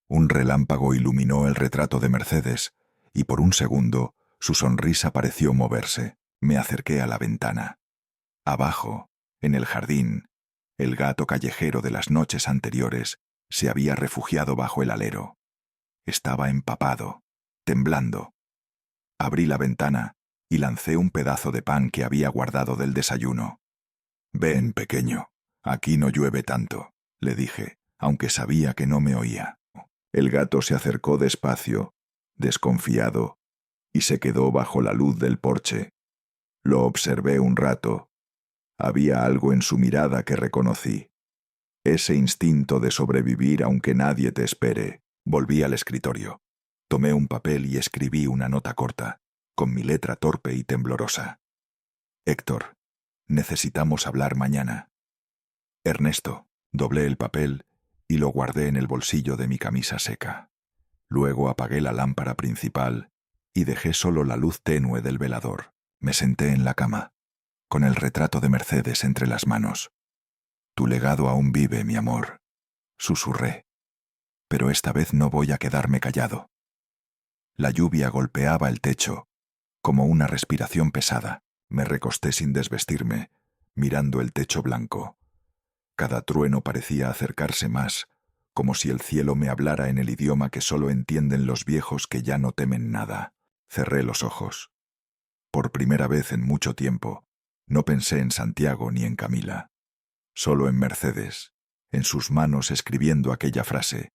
Un relámpago iluminó el retrato de Mercedes, y por un segundo su sonrisa pareció moverse. Me acerqué a la ventana. Abajo, en el jardín, el gato callejero de las noches anteriores se había refugiado bajo el alero. Estaba empapado, temblando. Abrí la ventana y lancé un pedazo de pan que había guardado del desayuno. «Ven, pequeño, aquí no llueve tanto», le dije, aunque sabía que no me oía. El gato se acercó despacio, desconfiado, y se quedó bajo la luz del porche. Lo observé un rato. Había algo en su mirada que reconocí. Ese instinto de sobrevivir aunque nadie te espere. Volví al escritorio. Tomé un papel y escribí una nota corta, con mi letra torpe y temblorosa. «Héctor, necesitamos hablar mañana». «Ernesto». Doblé el papel y lo guardé en el bolsillo de mi camisa seca. Luego apagué la lámpara principal y dejé solo la luz tenue del velador. Me senté en la cama, con el retrato de Mercedes entre las manos. «Tu legado aún vive, mi amor», susurré. «Pero esta vez no voy a quedarme callado». La lluvia golpeaba el techo, como una respiración pesada. Me recosté sin desvestirme, mirando el techo blanco. Cada trueno parecía acercarse más, como si el cielo me hablara en el idioma que solo entienden los viejos que ya no temen nada. Cerré los ojos. Por primera vez en mucho tiempo, no pensé en Santiago ni en Camila. Solo en Mercedes, en sus manos escribiendo aquella frase: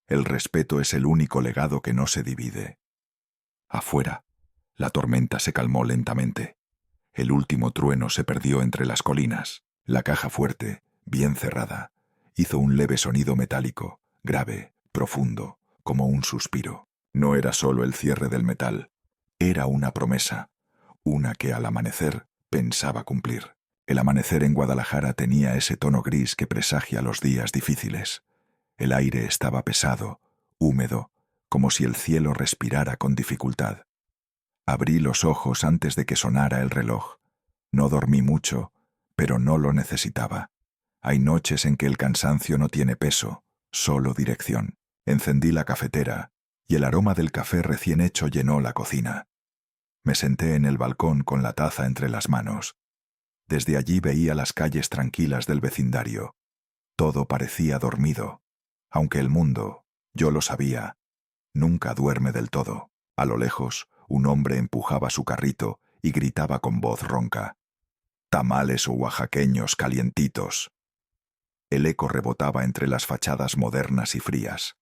el respeto es el único legado que no se divide. Afuera, la tormenta se calmó lentamente. El último trueno se perdió entre las colinas. La caja fuerte, bien cerrada, hizo un leve sonido metálico, grave, profundo, como un suspiro. No era solo el cierre del metal, era una promesa, una que al amanecer pensaba cumplir. El amanecer en Guadalajara tenía ese tono gris que presagia los días difíciles. El aire estaba pesado, húmedo, como si el cielo respirara con dificultad. Abrí los ojos antes de que sonara el reloj. No dormí mucho, pero no lo necesitaba. Hay noches en que el cansancio no tiene peso, solo dirección. Encendí la cafetera y el aroma del café recién hecho llenó la cocina. Me senté en el balcón con la taza entre las manos. Desde allí veía las calles tranquilas del vecindario. Todo parecía dormido, aunque el mundo, yo lo sabía, nunca duerme del todo. A lo lejos, un hombre empujaba su carrito y gritaba con voz ronca: «Tamales oaxaqueños calientitos». El eco rebotaba entre las fachadas modernas y frías.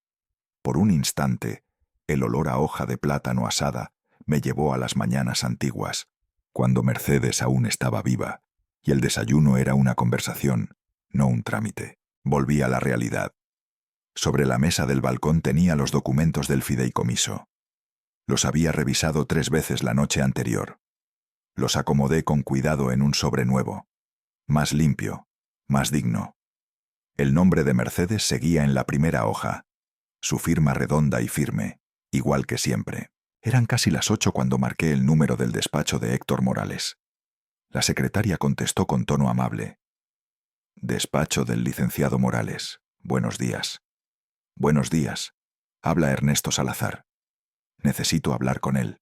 Por un instante, el olor a hoja de plátano asada me llevó a las mañanas antiguas, cuando Mercedes aún estaba viva, y el desayuno era una conversación, no un trámite. Volví a la realidad. Sobre la mesa del balcón tenía los documentos del fideicomiso. Los había revisado 3 veces la noche anterior. Los acomodé con cuidado en un sobre nuevo, más limpio, más digno. El nombre de Mercedes seguía en la primera hoja, su firma redonda y firme, igual que siempre. Eran casi las 8 cuando marqué el número del despacho de Héctor Morales. La secretaria contestó con tono amable: «Despacho del licenciado Morales. Buenos días». «Buenos días. Habla Ernesto Salazar. Necesito hablar con él».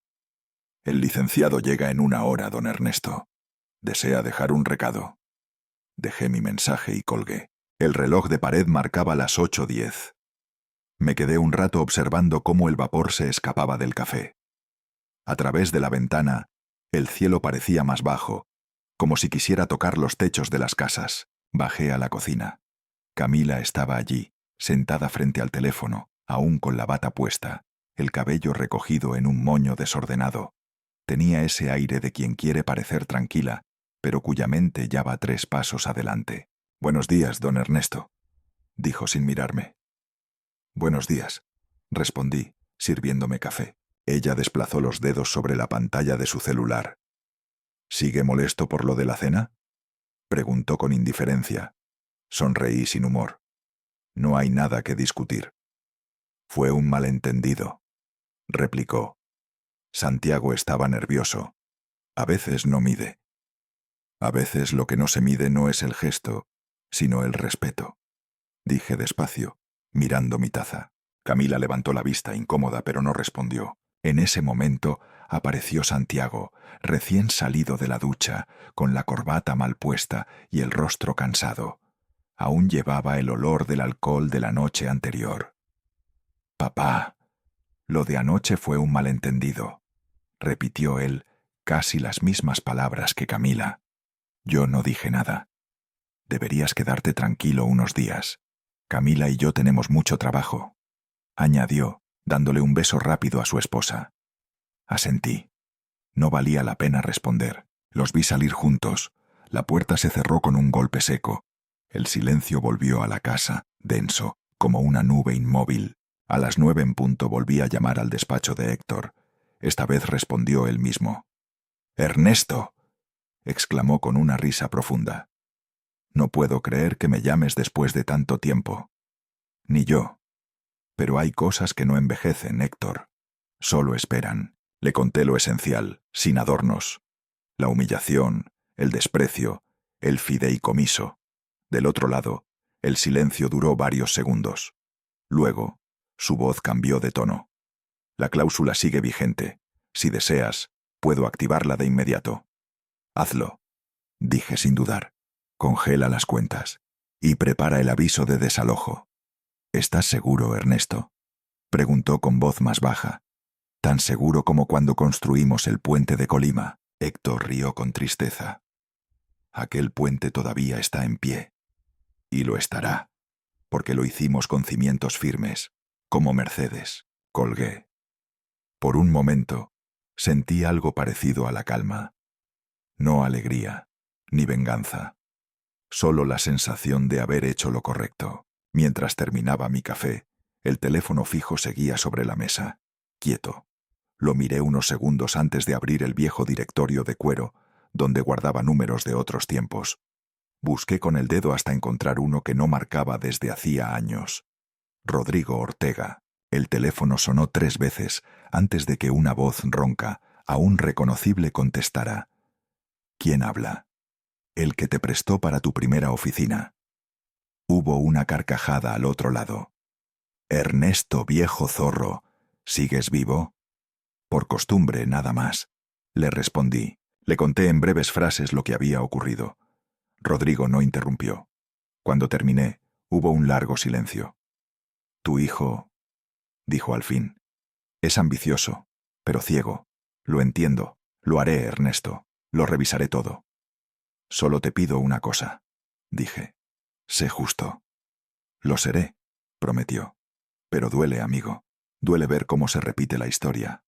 «El licenciado llega en 1 hora, don Ernesto. ¿Desea dejar un recado?» Dejé mi mensaje y colgué. El reloj de pared marcaba las 8:10. Me quedé un rato observando cómo el vapor se escapaba del café. A través de la ventana, el cielo parecía más bajo, como si quisiera tocar los techos de las casas. Bajé a la cocina. Camila estaba allí, sentada frente al teléfono, aún con la bata puesta, el cabello recogido en un moño desordenado. Tenía ese aire de quien quiere parecer tranquila, pero cuya mente ya va 3 pasos adelante. «Buenos días, don Ernesto», dijo sin mirarme. «Buenos días», respondí, sirviéndome café. Ella desplazó los dedos sobre la pantalla de su celular. «¿Sigue molesto por lo de la cena?», preguntó con indiferencia. Sonreí sin humor. «No hay nada que discutir». «Fue un malentendido», replicó. Santiago estaba nervioso. A veces no mide. A veces lo que no se mide no es el gesto, sino el respeto. Dije despacio, mirando mi taza. Camila levantó la vista incómoda, pero no respondió. En ese momento apareció Santiago, recién salido de la ducha, con la corbata mal puesta y el rostro cansado. Aún llevaba el olor del alcohol de la noche anterior. «Papá, lo de anoche fue un malentendido», repitió él, casi las mismas palabras que Camila. Yo no dije nada. «Deberías quedarte tranquilo unos días. Camila y yo tenemos mucho trabajo», añadió, dándole un beso rápido a su esposa. Asentí. No valía la pena responder. Los vi salir juntos. La puerta se cerró con un golpe seco. El silencio volvió a la casa, denso, como una nube inmóvil. A las 9 en punto volví a llamar al despacho de Héctor. Esta vez respondió él mismo. «¡Ernesto!», exclamó con una risa profunda. «No puedo creer que me llames después de tanto tiempo». «Ni yo. Pero hay cosas que no envejecen, Héctor. Solo esperan». Le conté lo esencial, sin adornos. La humillación, el desprecio, el fideicomiso. Del otro lado, el silencio duró varios segundos. Luego, su voz cambió de tono. «La cláusula sigue vigente. Si deseas, puedo activarla de inmediato». «Hazlo», dije sin dudar. Congela las cuentas y prepara el aviso de desalojo. ¿Estás seguro, Ernesto?, preguntó con voz más baja. Tan seguro como cuando construimos el puente de Colima. Héctor rió con tristeza. Aquel puente todavía está en pie. Y lo estará, porque lo hicimos con cimientos firmes, como Mercedes. Colgué. Por un momento, sentí algo parecido a la calma. No alegría, ni venganza. Solo la sensación de haber hecho lo correcto. Mientras terminaba mi café, el teléfono fijo seguía sobre la mesa, quieto. Lo miré unos segundos antes de abrir el viejo directorio de cuero, donde guardaba números de otros tiempos. Busqué con el dedo hasta encontrar uno que no marcaba desde hacía años. Rodrigo Ortega. El teléfono sonó 3 veces antes de que una voz ronca, aún reconocible, contestara. ¿Quién habla? El que te prestó para tu primera oficina. Hubo una carcajada al otro lado. Ernesto, viejo zorro, ¿sigues vivo? Por costumbre, nada más. Le respondí. Le conté en breves frases lo que había ocurrido. Rodrigo no interrumpió. Cuando terminé, hubo un largo silencio. Tu hijo, dijo al fin, es ambicioso, pero ciego. Lo entiendo. Lo haré, Ernesto. Lo revisaré todo. Solo te pido una cosa, dije. Sé justo. Lo seré, prometió. Pero duele, amigo. Duele ver cómo se repite la historia.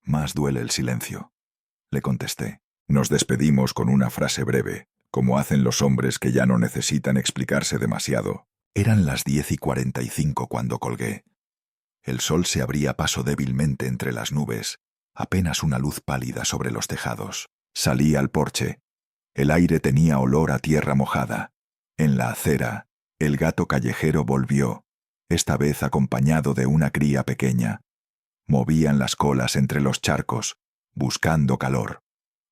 Más duele el silencio, le contesté. Nos despedimos con una frase breve, como hacen los hombres que ya no necesitan explicarse demasiado. Eran las 10:45 cuando colgué. El sol se abría paso débilmente entre las nubes, apenas una luz pálida sobre los tejados. Salí al porche. El aire tenía olor a tierra mojada. En la acera, el gato callejero volvió, esta vez acompañado de una cría pequeña. Movían las colas entre los charcos, buscando calor.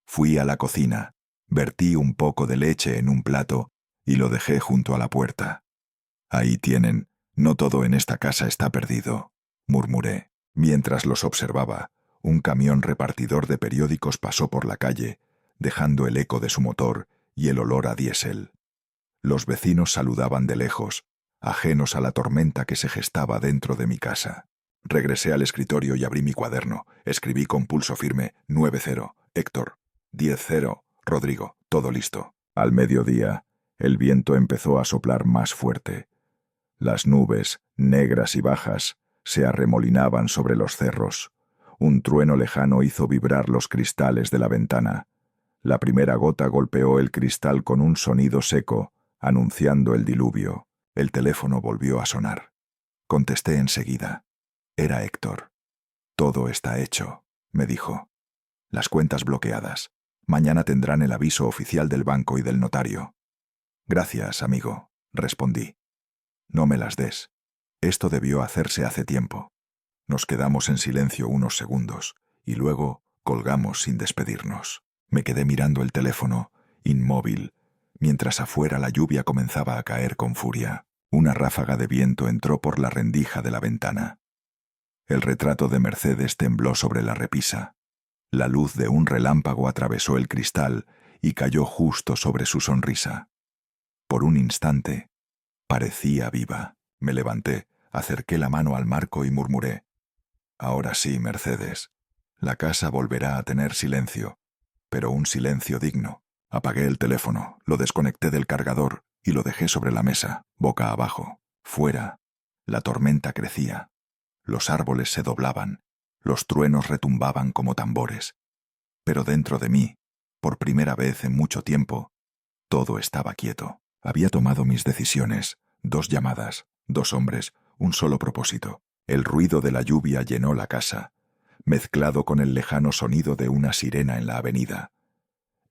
Fui a la cocina, vertí un poco de leche en un plato y lo dejé junto a la puerta. Ahí tienen, no todo en esta casa está perdido, murmuré. Mientras los observaba, un camión repartidor de periódicos pasó por la calle, dejando el eco de su motor y el olor a diésel. Los vecinos saludaban de lejos, ajenos a la tormenta que se gestaba dentro de mi casa. Regresé al escritorio y abrí mi cuaderno. Escribí con pulso firme: 9-0, Héctor. 10-0, Rodrigo. Todo listo. Al mediodía, el viento empezó a soplar más fuerte. Las nubes, negras y bajas, se arremolinaban sobre los cerros. Un trueno lejano hizo vibrar los cristales de la ventana. La primera gota golpeó el cristal con un sonido seco, anunciando el diluvio. El teléfono volvió a sonar. Contesté enseguida. Era Héctor. Todo está hecho, me dijo. Las cuentas bloqueadas. Mañana tendrán el aviso oficial del banco y del notario. Gracias, amigo, respondí. No me las des. Esto debió hacerse hace tiempo. Nos quedamos en silencio unos segundos y luego colgamos sin despedirnos. Me quedé mirando el teléfono, inmóvil, mientras afuera la lluvia comenzaba a caer con furia. Una ráfaga de viento entró por la rendija de la ventana. El retrato de Mercedes tembló sobre la repisa. La luz de un relámpago atravesó el cristal y cayó justo sobre su sonrisa. Por un instante, parecía viva. Me levanté, acerqué la mano al marco y murmuré: Ahora sí, Mercedes. La casa volverá a tener silencio, pero un silencio digno. Apagué el teléfono, lo desconecté del cargador y lo dejé sobre la mesa, boca abajo. Fuera, la tormenta crecía. Los árboles se doblaban, los truenos retumbaban como tambores. Pero dentro de mí, por primera vez en mucho tiempo, todo estaba quieto. Había tomado mis decisiones, 2 llamadas, 2 hombres, un solo propósito. El ruido de la lluvia llenó la casa, mezclado con el lejano sonido de una sirena en la avenida.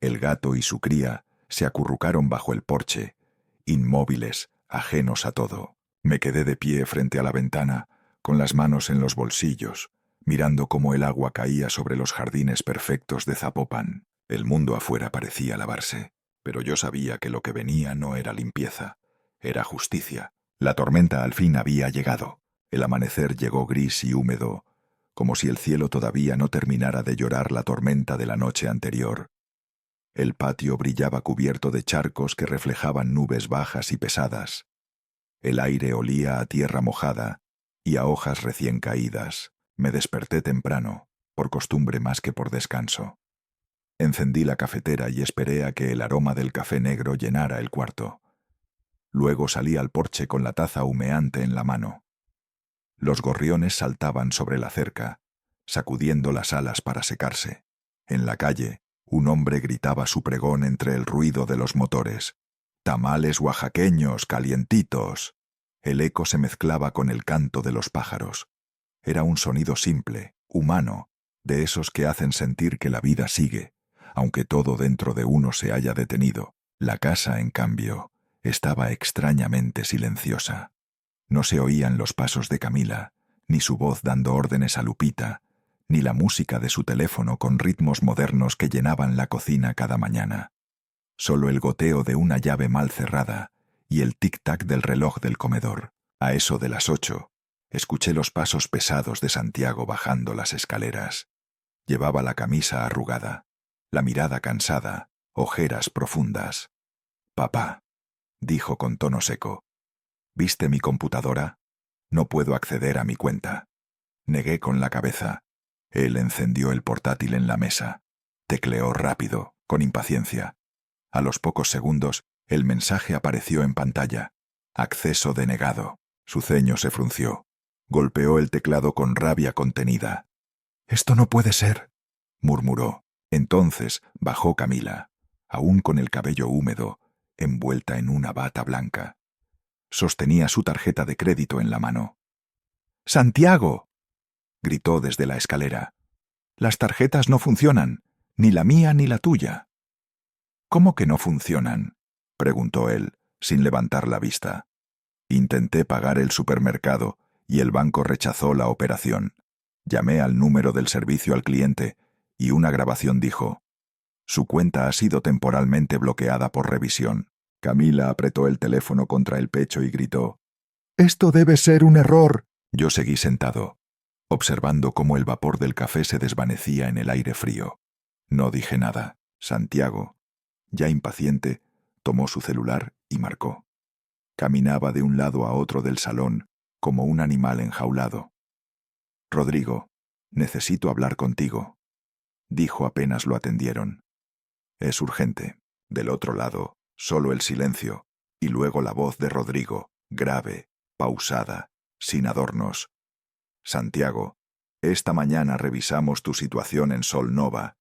El gato y su cría se acurrucaron bajo el porche, inmóviles, ajenos a todo. Me quedé de pie frente a la ventana, con las manos en los bolsillos, mirando cómo el agua caía sobre los jardines perfectos de Zapopan. El mundo afuera parecía lavarse, pero yo sabía que lo que venía no era limpieza, era justicia. La tormenta al fin había llegado. El amanecer llegó gris y húmedo, como si el cielo todavía no terminara de llorar la tormenta de la noche anterior. El patio brillaba cubierto de charcos que reflejaban nubes bajas y pesadas. El aire olía a tierra mojada y a hojas recién caídas. Me desperté temprano, por costumbre más que por descanso. Encendí la cafetera y esperé a que el aroma del café negro llenara el cuarto. Luego salí al porche con la taza humeante en la mano. Los gorriones saltaban sobre la cerca, sacudiendo las alas para secarse. En la calle, un hombre gritaba su pregón entre el ruido de los motores. «Tamales oaxaqueños, calientitos». El eco se mezclaba con el canto de los pájaros. Era un sonido simple, humano, de esos que hacen sentir que la vida sigue, aunque todo dentro de uno se haya detenido. La casa, en cambio, estaba extrañamente silenciosa. No se oían los pasos de Camila, ni su voz dando órdenes a Lupita, ni la música de su teléfono con ritmos modernos que llenaban la cocina cada mañana. Solo el goteo de una llave mal cerrada y el tic-tac del reloj del comedor. A eso de las 8, escuché los pasos pesados de Santiago bajando las escaleras. Llevaba la camisa arrugada, la mirada cansada, ojeras profundas. «Papá», dijo con tono seco, «¿viste mi computadora? No puedo acceder a mi cuenta». Negué con la cabeza. Él encendió el portátil en la mesa. Tecleó rápido, con impaciencia. A los pocos segundos, el mensaje apareció en pantalla. «Acceso denegado». Su ceño se frunció. Golpeó el teclado con rabia contenida. «Esto no puede ser», murmuró. Entonces bajó Camila, aún con el cabello húmedo, envuelta en una bata blanca. Sostenía su tarjeta de crédito en la mano. «¡Santiago!», gritó desde la escalera. «Las tarjetas no funcionan, ni la mía ni la tuya». «¿Cómo que no funcionan?», preguntó él, sin levantar la vista. «Intenté pagar el supermercado y el banco rechazó la operación. Llamé al número del servicio al cliente y una grabación dijo: «Su cuenta ha sido temporalmente bloqueada por revisión». Camila apretó el teléfono contra el pecho y gritó: «¡Esto debe ser un error!». Yo seguí sentado, observando cómo el vapor del café se desvanecía en el aire frío. No dije nada. Santiago, ya impaciente, tomó su celular y marcó. Caminaba de un lado a otro del salón, como un animal enjaulado. «Rodrigo, necesito hablar contigo», dijo apenas lo atendieron. «Es urgente». Del otro lado, solo el silencio, y luego la voz de Rodrigo, grave, pausada, sin adornos. «Santiago, esta mañana revisamos tu situación en Solnova.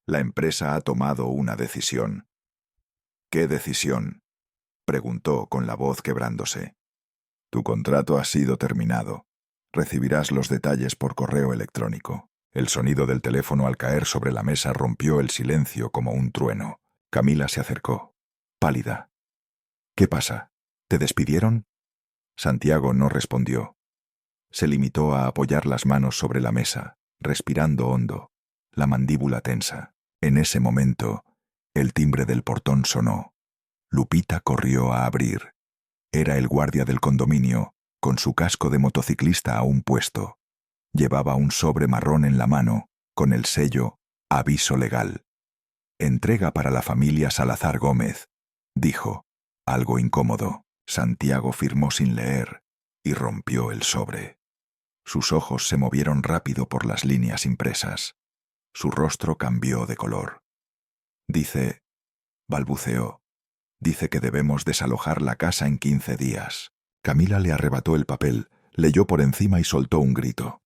La empresa ha tomado una decisión». «¿Qué decisión?», preguntó con la voz quebrándose. «Tu contrato ha sido terminado. Recibirás los detalles por correo electrónico». El sonido del teléfono al caer sobre la mesa rompió el silencio como un trueno. Camila se acercó, pálida. «¿Qué pasa? ¿Te despidieron?». Santiago no respondió. Se limitó a apoyar las manos sobre la mesa, respirando hondo, la mandíbula tensa. En ese momento, el timbre del portón sonó. Lupita corrió a abrir. Era el guardia del condominio, con su casco de motociclista aún puesto. Llevaba un sobre marrón en la mano, con el sello «Aviso legal». «Entrega para la familia Salazar Gómez», dijo, algo incómodo. Santiago firmó sin leer y rompió el sobre. Sus ojos se movieron rápido por las líneas impresas. Su rostro cambió de color. «Dice», balbuceó, «dice que debemos desalojar la casa en 15 días». Camila le arrebató el papel, leyó por encima y soltó un grito.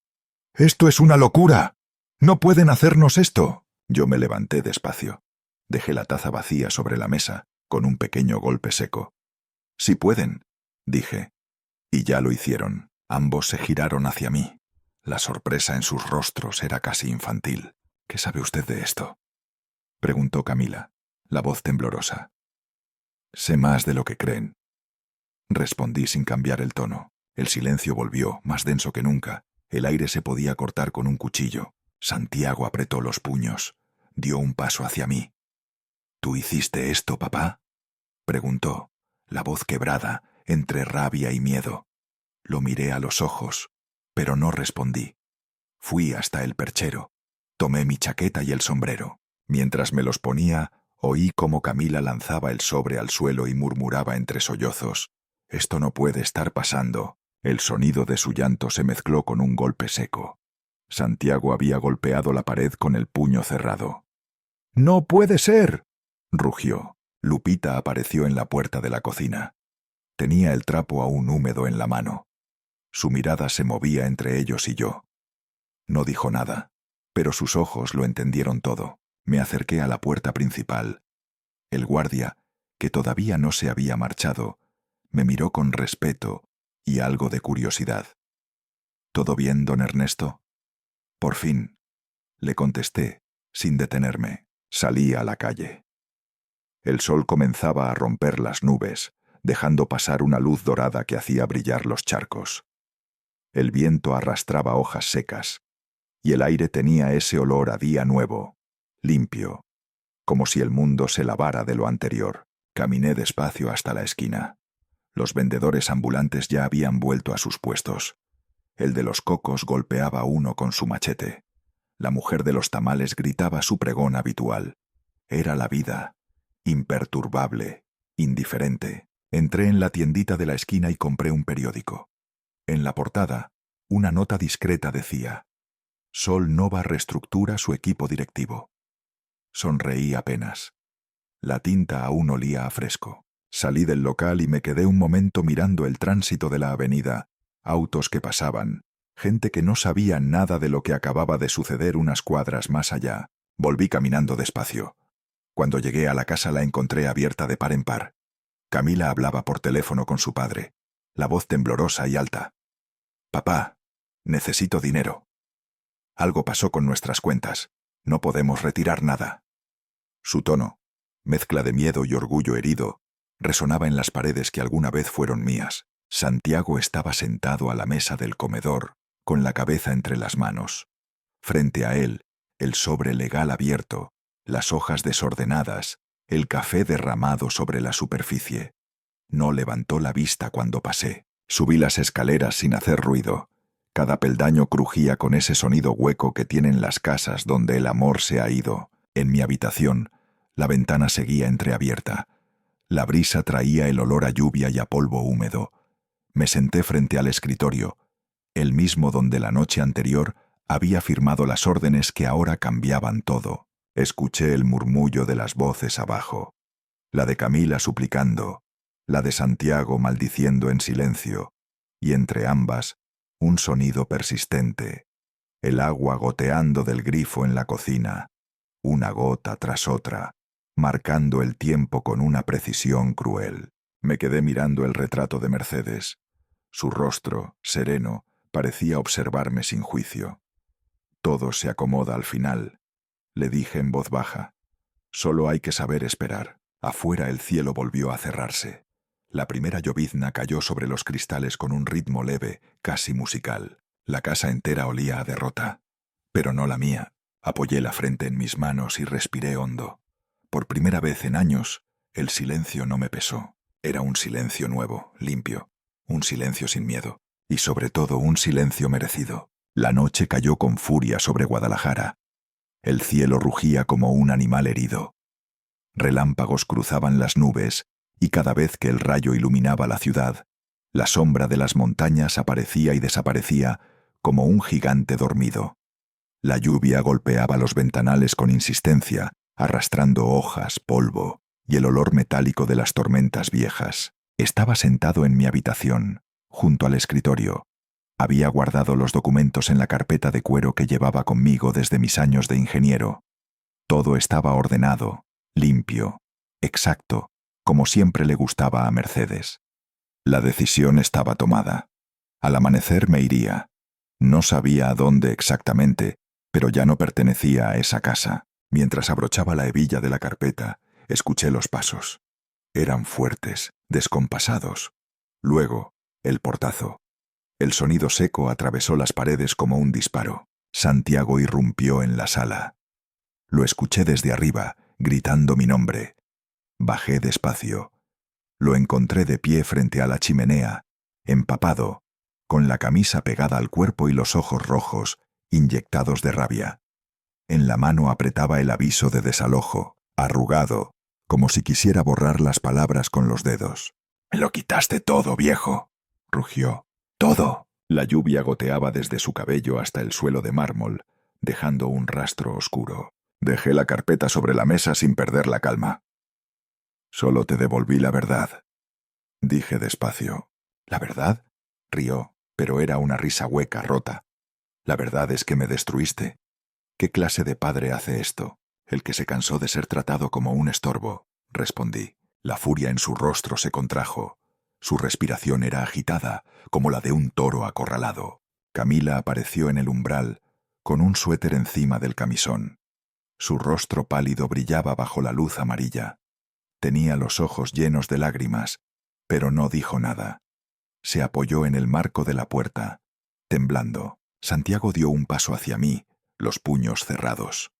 «¡Esto es una locura! ¡No pueden hacernos esto!». Yo me levanté despacio. Dejé la taza vacía sobre la mesa, con un pequeño golpe seco. «Sí pueden», dije. Y ya lo hicieron. Ambos se giraron hacia mí. La sorpresa en sus rostros era casi infantil. «¿Qué sabe usted de esto?», preguntó Camila, la voz temblorosa. «Sé más de lo que creen», respondí sin cambiar el tono. El silencio volvió, más denso que nunca. El aire se podía cortar con un cuchillo. Santiago apretó los puños. Dio un paso hacia mí. «¿Tú hiciste esto, papá?», preguntó, la voz quebrada, entre rabia y miedo. Lo miré a los ojos, pero no respondí. Fui hasta el perchero. Tomé mi chaqueta y el sombrero. Mientras me los ponía, Oí cómo Camila lanzaba el sobre al suelo y murmuraba entre sollozos: «Esto no puede estar pasando». El sonido de su llanto se mezcló con un golpe seco. Santiago había golpeado la pared con el puño cerrado. «¡No puede ser!», rugió. Lupita apareció en la puerta de la cocina. Tenía el trapo aún húmedo en la mano. Su mirada se movía entre ellos y yo. No dijo nada, pero sus ojos lo entendieron todo. Me acerqué a la puerta principal. El guardia, que todavía no se había marchado, me miró con respeto y algo de curiosidad. «¿Todo bien, don Ernesto?». «Por fin», le contesté, sin detenerme. Salí a la calle. El sol comenzaba a romper las nubes, dejando pasar una luz dorada que hacía brillar los charcos. El viento arrastraba hojas secas, y el aire tenía ese olor a día nuevo, limpio, como si el mundo se lavara de lo anterior. Caminé despacio hasta la esquina. Los vendedores ambulantes ya habían vuelto a sus puestos. El de los cocos golpeaba a uno con su machete. La mujer de los tamales gritaba su pregón habitual. Era la vida, imperturbable, indiferente. Entré en la tiendita de la esquina y compré un periódico. En la portada, una nota discreta decía: «Sol Nova reestructura su equipo directivo». Sonreí apenas. La tinta aún olía a fresco. Salí del local y me quedé un momento mirando el tránsito de la avenida, autos que pasaban, gente que no sabía nada de lo que acababa de suceder unas cuadras más allá. Volví caminando despacio. Cuando llegué a la casa la encontré abierta de par en par. Camila hablaba por teléfono con su padre, la voz temblorosa y alta. «Papá, necesito dinero. Algo pasó con nuestras cuentas. No podemos retirar nada». Su tono, mezcla de miedo y orgullo herido, resonaba en las paredes que alguna vez fueron mías. Santiago estaba sentado a la mesa del comedor, con la cabeza entre las manos. Frente a él, el sobre legal abierto, las hojas desordenadas, el café derramado sobre la superficie. No levantó la vista cuando pasé. Subí las escaleras sin hacer ruido. Cada peldaño crujía con ese sonido hueco que tienen las casas donde el amor se ha ido. En mi habitación, la ventana seguía entreabierta. La brisa traía el olor a lluvia y a polvo húmedo. Me senté frente al escritorio, el mismo donde la noche anterior había firmado las órdenes que ahora cambiaban todo. Escuché el murmullo de las voces abajo, la de Camila suplicando, la de Santiago maldiciendo en silencio, y entre ambas, un sonido persistente, el agua goteando del grifo en la cocina, una gota tras otra, marcando el tiempo con una precisión cruel. Me quedé mirando el retrato de Mercedes. Su rostro, sereno, parecía observarme sin juicio. «Todo se acomoda al final», le dije en voz baja. «Solo hay que saber esperar». Afuera el cielo volvió a cerrarse. La primera llovizna cayó sobre los cristales con un ritmo leve, casi musical. La casa entera olía a derrota. Pero no la mía. Apoyé la frente en mis manos y respiré hondo. Por primera vez en años, el silencio no me pesó. Era un silencio nuevo, limpio, un silencio sin miedo, y sobre todo un silencio merecido. La noche cayó con furia sobre Guadalajara. El cielo rugía como un animal herido. Relámpagos cruzaban las nubes, y cada vez que el rayo iluminaba la ciudad, la sombra de las montañas aparecía y desaparecía como un gigante dormido. La lluvia golpeaba los ventanales con insistencia, arrastrando hojas, polvo y el olor metálico de las tormentas viejas. Estaba sentado en mi habitación, junto al escritorio. Había guardado los documentos en la carpeta de cuero que llevaba conmigo desde mis años de ingeniero. Todo estaba ordenado, limpio, exacto, como siempre le gustaba a Mercedes. La decisión estaba tomada. Al amanecer me iría. No sabía a dónde exactamente, pero ya no pertenecía a esa casa. Mientras abrochaba la hebilla de la carpeta, escuché los pasos. Eran fuertes, descompasados. Luego, el portazo. El sonido seco atravesó las paredes como un disparo. Santiago irrumpió en la sala. Lo escuché desde arriba, gritando mi nombre. Bajé despacio. Lo encontré de pie frente a la chimenea, empapado, con la camisa pegada al cuerpo y los ojos rojos, inyectados de rabia. En la mano apretaba el aviso de desalojo. arrugado, como si quisiera borrar las palabras con los dedos. «Me lo quitaste todo, viejo», rugió. «Todo». La lluvia goteaba desde su cabello hasta el suelo de mármol, dejando un rastro oscuro. Dejé la carpeta sobre la mesa sin perder la calma. «Solo te devolví la verdad», dije despacio. «¿La verdad?», rió, pero era una risa hueca, rota. «La verdad es que me destruiste. ¿Qué clase de padre hace esto? El que se cansó de ser tratado como un estorbo», respondí. La furia en su rostro se contrajo. Su respiración era agitada, como la de un toro acorralado. Camila apareció en el umbral, con un suéter encima del camisón. Su rostro pálido brillaba bajo la luz amarilla. Tenía los ojos llenos de lágrimas, pero no dijo nada. Se apoyó en el marco de la puerta, temblando. Santiago dio un paso hacia mí, los puños cerrados.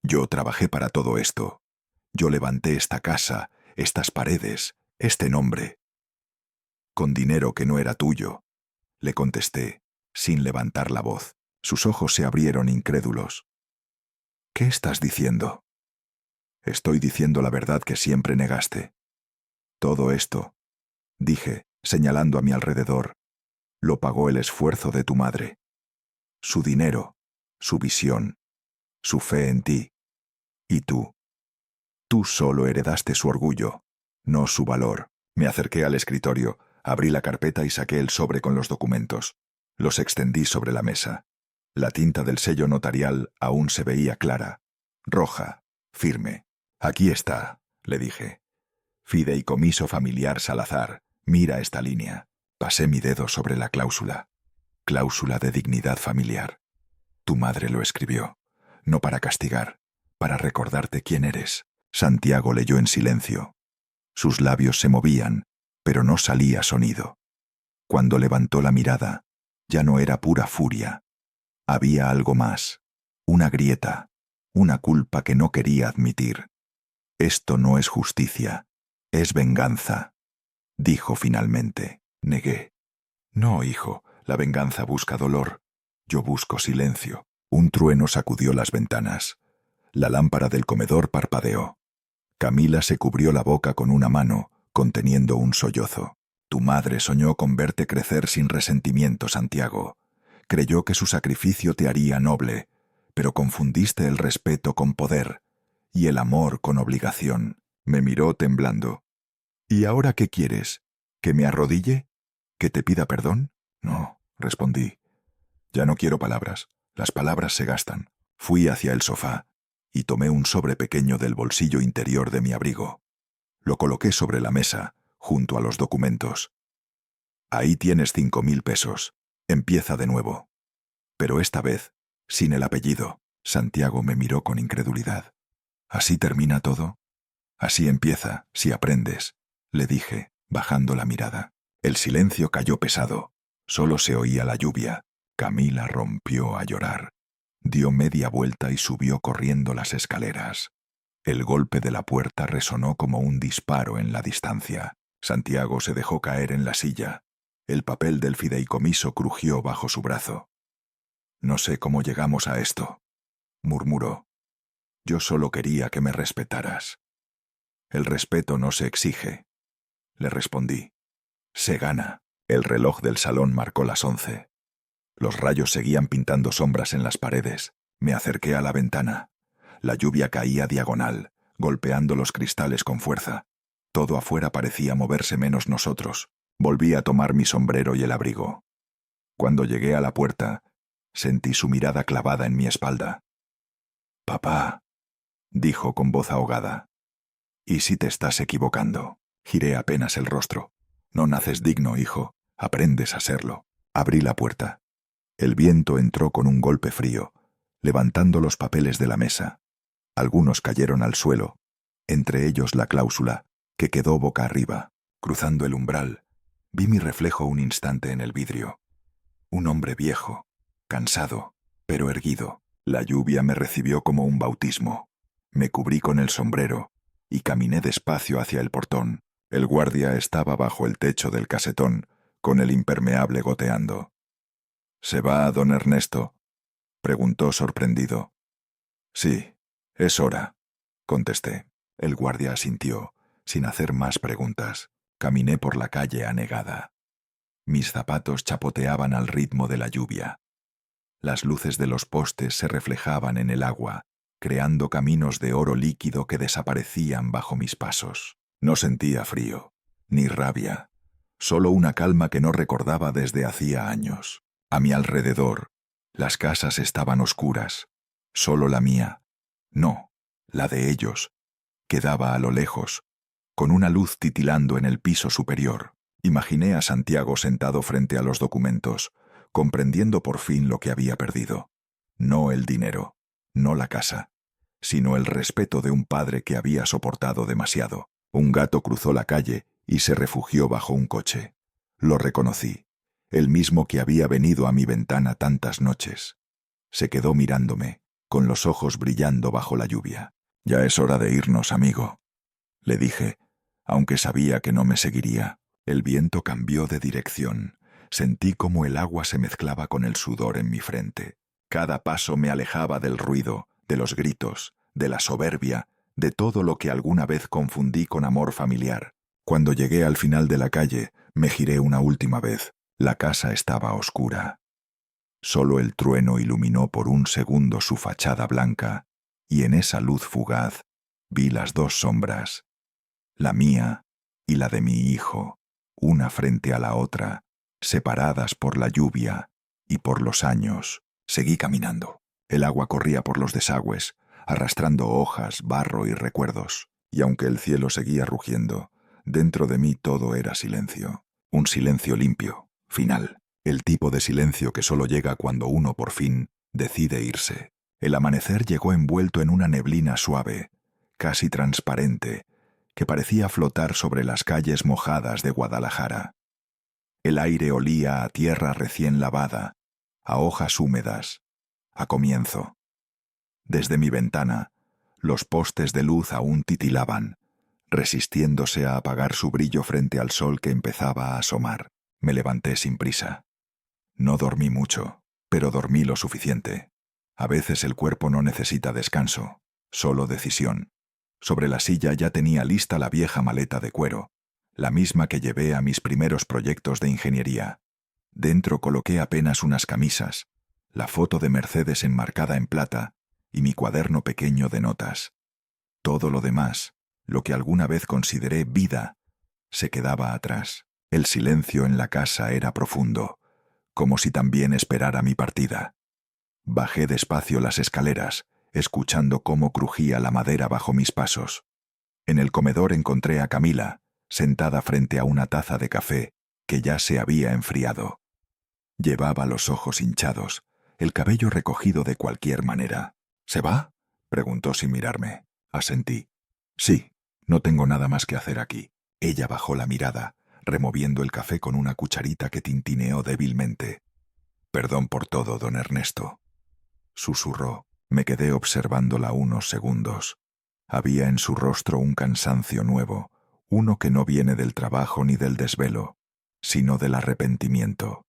«Yo trabajé para todo esto. Yo levanté esta casa, estas paredes, este nombre. Con dinero que no era tuyo», le contesté, sin levantar la voz. Sus ojos se abrieron incrédulos. «¿Qué estás diciendo?». «Estoy diciendo la verdad que siempre negaste. Todo esto», dije, señalando a mi alrededor, «lo pagó el esfuerzo de tu madre. Su dinero, su visión, su fe en ti. Y tú. Tú solo heredaste su orgullo, no su valor». Me acerqué al escritorio, abrí la carpeta y saqué el sobre con los documentos. Los extendí sobre la mesa. La tinta del sello notarial aún se veía clara, roja, firme. «Aquí está», le dije. «Fideicomiso familiar Salazar. Mira esta línea». Pasé mi dedo sobre la cláusula. «Cláusula de dignidad familiar. Tu madre lo escribió, no para castigar, para recordarte quién eres». Santiago leyó en silencio. Sus labios se movían, pero no salía sonido. Cuando levantó la mirada, ya no era pura furia. Había algo más, una grieta, una culpa que no quería admitir. «Esto no es justicia, es venganza», dijo finalmente. Negué. «No, hijo, la venganza busca dolor. Yo busco silencio». Un trueno sacudió las ventanas. La lámpara del comedor parpadeó. Camila se cubrió la boca con una mano, conteniendo un sollozo. «Tu madre soñó con verte crecer sin resentimiento, Santiago. Creyó que su sacrificio te haría noble, pero confundiste el respeto con poder y el amor con obligación». Me miró temblando. «¿Y ahora qué quieres? ¿Que me arrodille? ¿Que te pida perdón?». «No», respondí. «Ya no quiero palabras. Las palabras se gastan». Fui hacia el sofá y tomé un sobre pequeño del bolsillo interior de mi abrigo. Lo coloqué sobre la mesa, junto a los documentos. «Ahí tienes 5.000 pesos. Empieza de nuevo». Pero esta vez, sin el apellido. Santiago me miró con incredulidad. «¿Así termina todo?». «Así empieza, si aprendes», le dije, bajando la mirada. El silencio cayó pesado. Solo se oía la lluvia. Camila rompió a llorar. Dio media vuelta y subió corriendo las escaleras. El golpe de la puerta resonó como un disparo en la distancia. Santiago se dejó caer en la silla. El papel del fideicomiso crujió bajo su brazo. «No sé cómo llegamos a esto», murmuró. «Yo solo quería que me respetaras». «El respeto no se exige», le respondí. «Se gana». El reloj del salón marcó las 11. Los rayos seguían pintando sombras en las paredes. Me acerqué a la ventana. La lluvia caía diagonal, golpeando los cristales con fuerza. Todo afuera parecía moverse menos nosotros. Volví a tomar mi sombrero y el abrigo. Cuando llegué a la puerta, sentí su mirada clavada en mi espalda. «Papá», dijo con voz ahogada. «¿Y si te estás equivocando?». Giré apenas el rostro. «No naces digno, hijo. Aprendes a serlo». Abrí la puerta. El viento entró con un golpe frío, levantando los papeles de la mesa. Algunos cayeron al suelo, entre ellos la cláusula, que quedó boca arriba. Cruzando el umbral, vi mi reflejo un instante en el vidrio. Un hombre viejo, cansado, pero erguido. La lluvia me recibió como un bautismo. Me cubrí con el sombrero y caminé despacio hacia el portón. El guardia estaba bajo el techo del casetón, con el impermeable goteando. «¿Se va, don Ernesto?», preguntó sorprendido. «Sí, es hora». contesté. El guardia asintió, sin hacer más preguntas. Caminé por la calle anegada. Mis zapatos chapoteaban al ritmo de la lluvia. Las luces de los postes se reflejaban en el agua, creando caminos de oro líquido que desaparecían bajo mis pasos. No sentía frío, ni rabia, solo una calma que no recordaba desde hacía años. A mi alrededor, las casas estaban oscuras. Solo la mía, no, la de ellos, quedaba a lo lejos, con una luz titilando en el piso superior. Imaginé a Santiago sentado frente a los documentos, comprendiendo por fin lo que había perdido. No el dinero, no la casa, sino el respeto de un padre que había soportado demasiado. Un gato cruzó la calle y se refugió bajo un coche. Lo reconocí, el mismo que había venido a mi ventana tantas noches. Se quedó mirándome, con los ojos brillando bajo la lluvia. «Ya es hora de irnos, amigo», le dije, aunque sabía que no me seguiría. El viento cambió de dirección. Sentí como el agua se mezclaba con el sudor en mi frente. Cada paso me alejaba del ruido, de los gritos, de la soberbia, de todo lo que alguna vez confundí con amor familiar. Cuando llegué al final de la calle, me giré una última vez. La casa estaba oscura. Solo el trueno iluminó por un segundo su fachada blanca, y en esa luz fugaz vi las dos sombras, la mía y la de mi hijo, una frente a la otra, separadas por la lluvia y por los años. Seguí caminando. El agua corría por los desagües, arrastrando hojas, barro y recuerdos, y aunque el cielo seguía rugiendo, dentro de mí todo era silencio. Un silencio limpio, final, el tipo de silencio que solo llega cuando uno por fin decide irse. El amanecer llegó envuelto en una neblina suave, casi transparente, que parecía flotar sobre las calles mojadas de Guadalajara. El aire olía a tierra recién lavada, a hojas húmedas, a comienzo. Desde mi ventana, los postes de luz aún titilaban, resistiéndose a apagar su brillo frente al sol que empezaba a asomar. Me levanté sin prisa. No dormí mucho, pero dormí lo suficiente. A veces el cuerpo no necesita descanso, solo decisión. Sobre la silla ya tenía lista la vieja maleta de cuero, la misma que llevé a mis primeros proyectos de ingeniería. Dentro coloqué apenas unas camisas, la foto de Mercedes enmarcada en plata y mi cuaderno pequeño de notas. Todo lo demás, lo que alguna vez consideré vida, se quedaba atrás. El silencio en la casa era profundo, como si también esperara mi partida. Bajé despacio las escaleras, escuchando cómo crujía la madera bajo mis pasos. En el comedor encontré a Camila, sentada frente a una taza de café que ya se había enfriado. Llevaba los ojos hinchados, el cabello recogido de cualquier manera. «¿Se va?», preguntó sin mirarme. Asentí. «Sí, no tengo nada más que hacer aquí». Ella bajó la mirada, removiendo el café con una cucharita que tintineó débilmente. «Perdón por todo, don Ernesto», susurró. Me quedé observándola unos segundos. Había en su rostro un cansancio nuevo, uno que no viene del trabajo ni del desvelo, sino del arrepentimiento.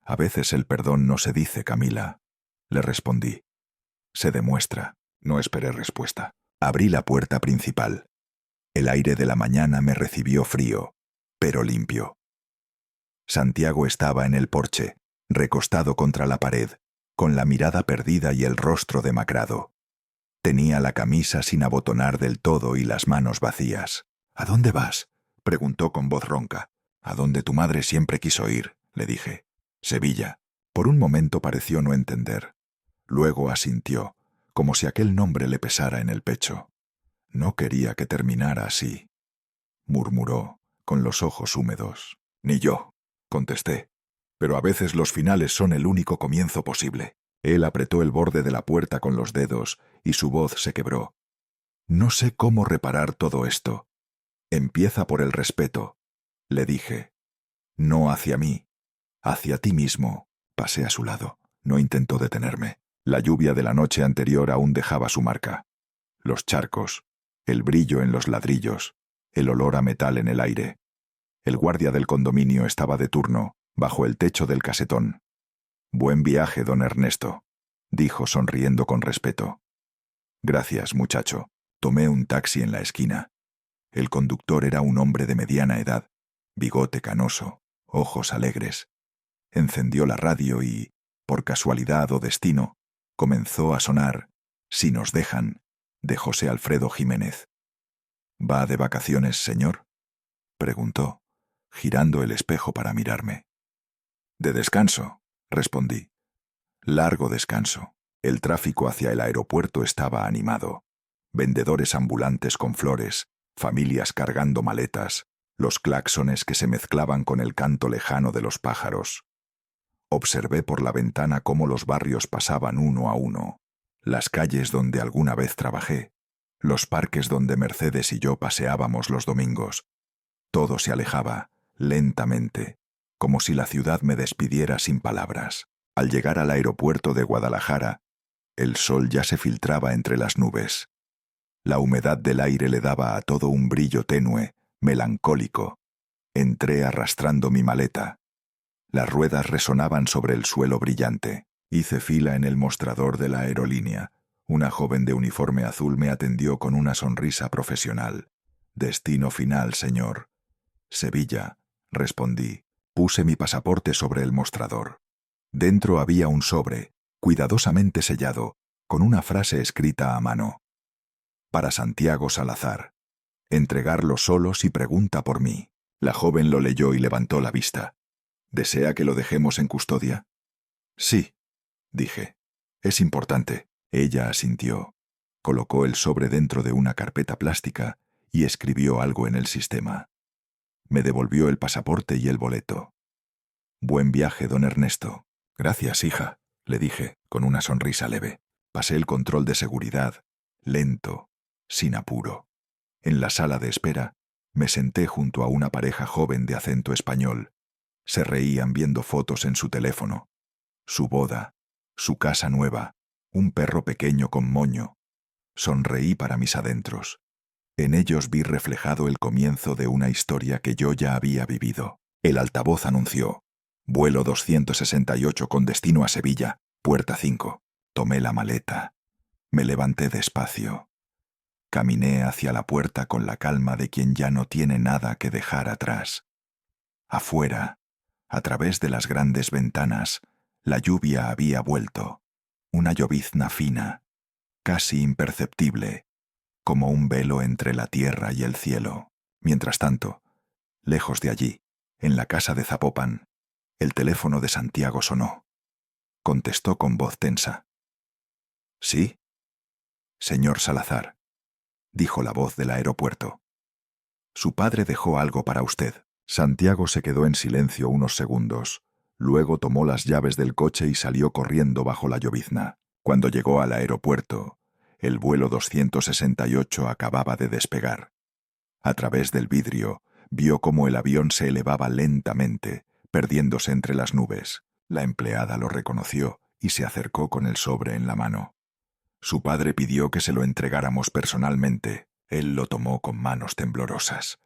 «A veces el perdón no se dice, Camila», le respondí. «Se demuestra». No esperé respuesta. Abrí la puerta principal. El aire de la mañana me recibió frío, pero limpio. Santiago estaba en el porche, recostado contra la pared, con la mirada perdida y el rostro demacrado. Tenía la camisa sin abotonar del todo y las manos vacías. «¿A dónde vas?», preguntó con voz ronca. «A donde tu madre siempre quiso ir», le dije. «Sevilla». Por un momento pareció no entender. Luego asintió, como si aquel nombre le pesara en el pecho. «No quería que terminara así», murmuró, con los ojos húmedos. «Ni yo», contesté. «Pero a veces los finales son el único comienzo posible». Él apretó el borde de la puerta con los dedos y su voz se quebró. «No sé cómo reparar todo esto. Empieza por el respeto», le dije. «No hacia mí, hacia ti mismo». Pasé a su lado. No intentó detenerme. La lluvia de la noche anterior aún dejaba su marca. Los charcos, el brillo en los ladrillos, el olor a metal en el aire. El guardia del condominio estaba de turno, bajo el techo del casetón. «Buen viaje, don Ernesto», dijo sonriendo con respeto. «Gracias, muchacho». Tomé un taxi en la esquina. El conductor era un hombre de mediana edad, bigote canoso, ojos alegres. Encendió la radio y, por casualidad o destino, comenzó a sonar Si nos dejan, de José Alfredo Jiménez. ¿Va de vacaciones, señor?, preguntó, girando el espejo para mirarme. De descanso, respondí. Largo descanso. El tráfico hacia el aeropuerto estaba animado. Vendedores ambulantes con flores, familias cargando maletas, los claxones que se mezclaban con el canto lejano de los pájaros. Observé por la ventana cómo los barrios pasaban uno a uno, las calles donde alguna vez trabajé, los parques donde Mercedes y yo paseábamos los domingos. Todo se alejaba, lentamente, como si la ciudad me despidiera sin palabras. Al llegar al aeropuerto de Guadalajara, el sol ya se filtraba entre las nubes. La humedad del aire le daba a todo un brillo tenue, melancólico. Entré arrastrando mi maleta. Las ruedas resonaban sobre el suelo brillante. Hice fila en el mostrador de la aerolínea. Una joven de uniforme azul me atendió con una sonrisa profesional. Destino final, señor. Sevilla, respondí. Puse mi pasaporte sobre el mostrador. Dentro había un sobre, cuidadosamente sellado, con una frase escrita a mano. Para Santiago Salazar. Entregarlo solo si pregunta por mí. La joven lo leyó y levantó la vista. ¿Desea que lo dejemos en custodia? Sí, dije. Es importante. Ella asintió. Colocó el sobre dentro de una carpeta plástica y escribió algo en el sistema. Me devolvió el pasaporte y el boleto. Buen viaje, don Ernesto. Gracias, hija, le dije, con una sonrisa leve. Pasé el control de seguridad, lento, sin apuro. En la sala de espera, me senté junto a una pareja joven de acento español. Se reían viendo fotos en su teléfono. Su boda, su casa nueva, un perro pequeño con moño. Sonreí para mis adentros. En ellos vi reflejado el comienzo de una historia que yo ya había vivido. El altavoz anunció: vuelo 268 con destino a Sevilla, puerta 5. Tomé la maleta. Me levanté despacio. Caminé hacia la puerta con la calma de quien ya no tiene nada que dejar atrás. Afuera, a través de las grandes ventanas, la lluvia había vuelto. Una llovizna fina, casi imperceptible, como un velo entre la tierra y el cielo. Mientras tanto, lejos de allí, en la casa de Zapopan, el teléfono de Santiago sonó. Contestó con voz tensa. ¿Sí? Señor Salazar, dijo la voz del aeropuerto. Su padre dejó algo para usted. Santiago se quedó en silencio unos segundos. Luego tomó las llaves del coche y salió corriendo bajo la llovizna. Cuando llegó al aeropuerto, el vuelo 268 acababa de despegar. A través del vidrio, vio cómo el avión se elevaba lentamente, perdiéndose entre las nubes. La empleada lo reconoció y se acercó con el sobre en la mano. Su padre pidió que se lo entregáramos personalmente. Él lo tomó con manos temblorosas.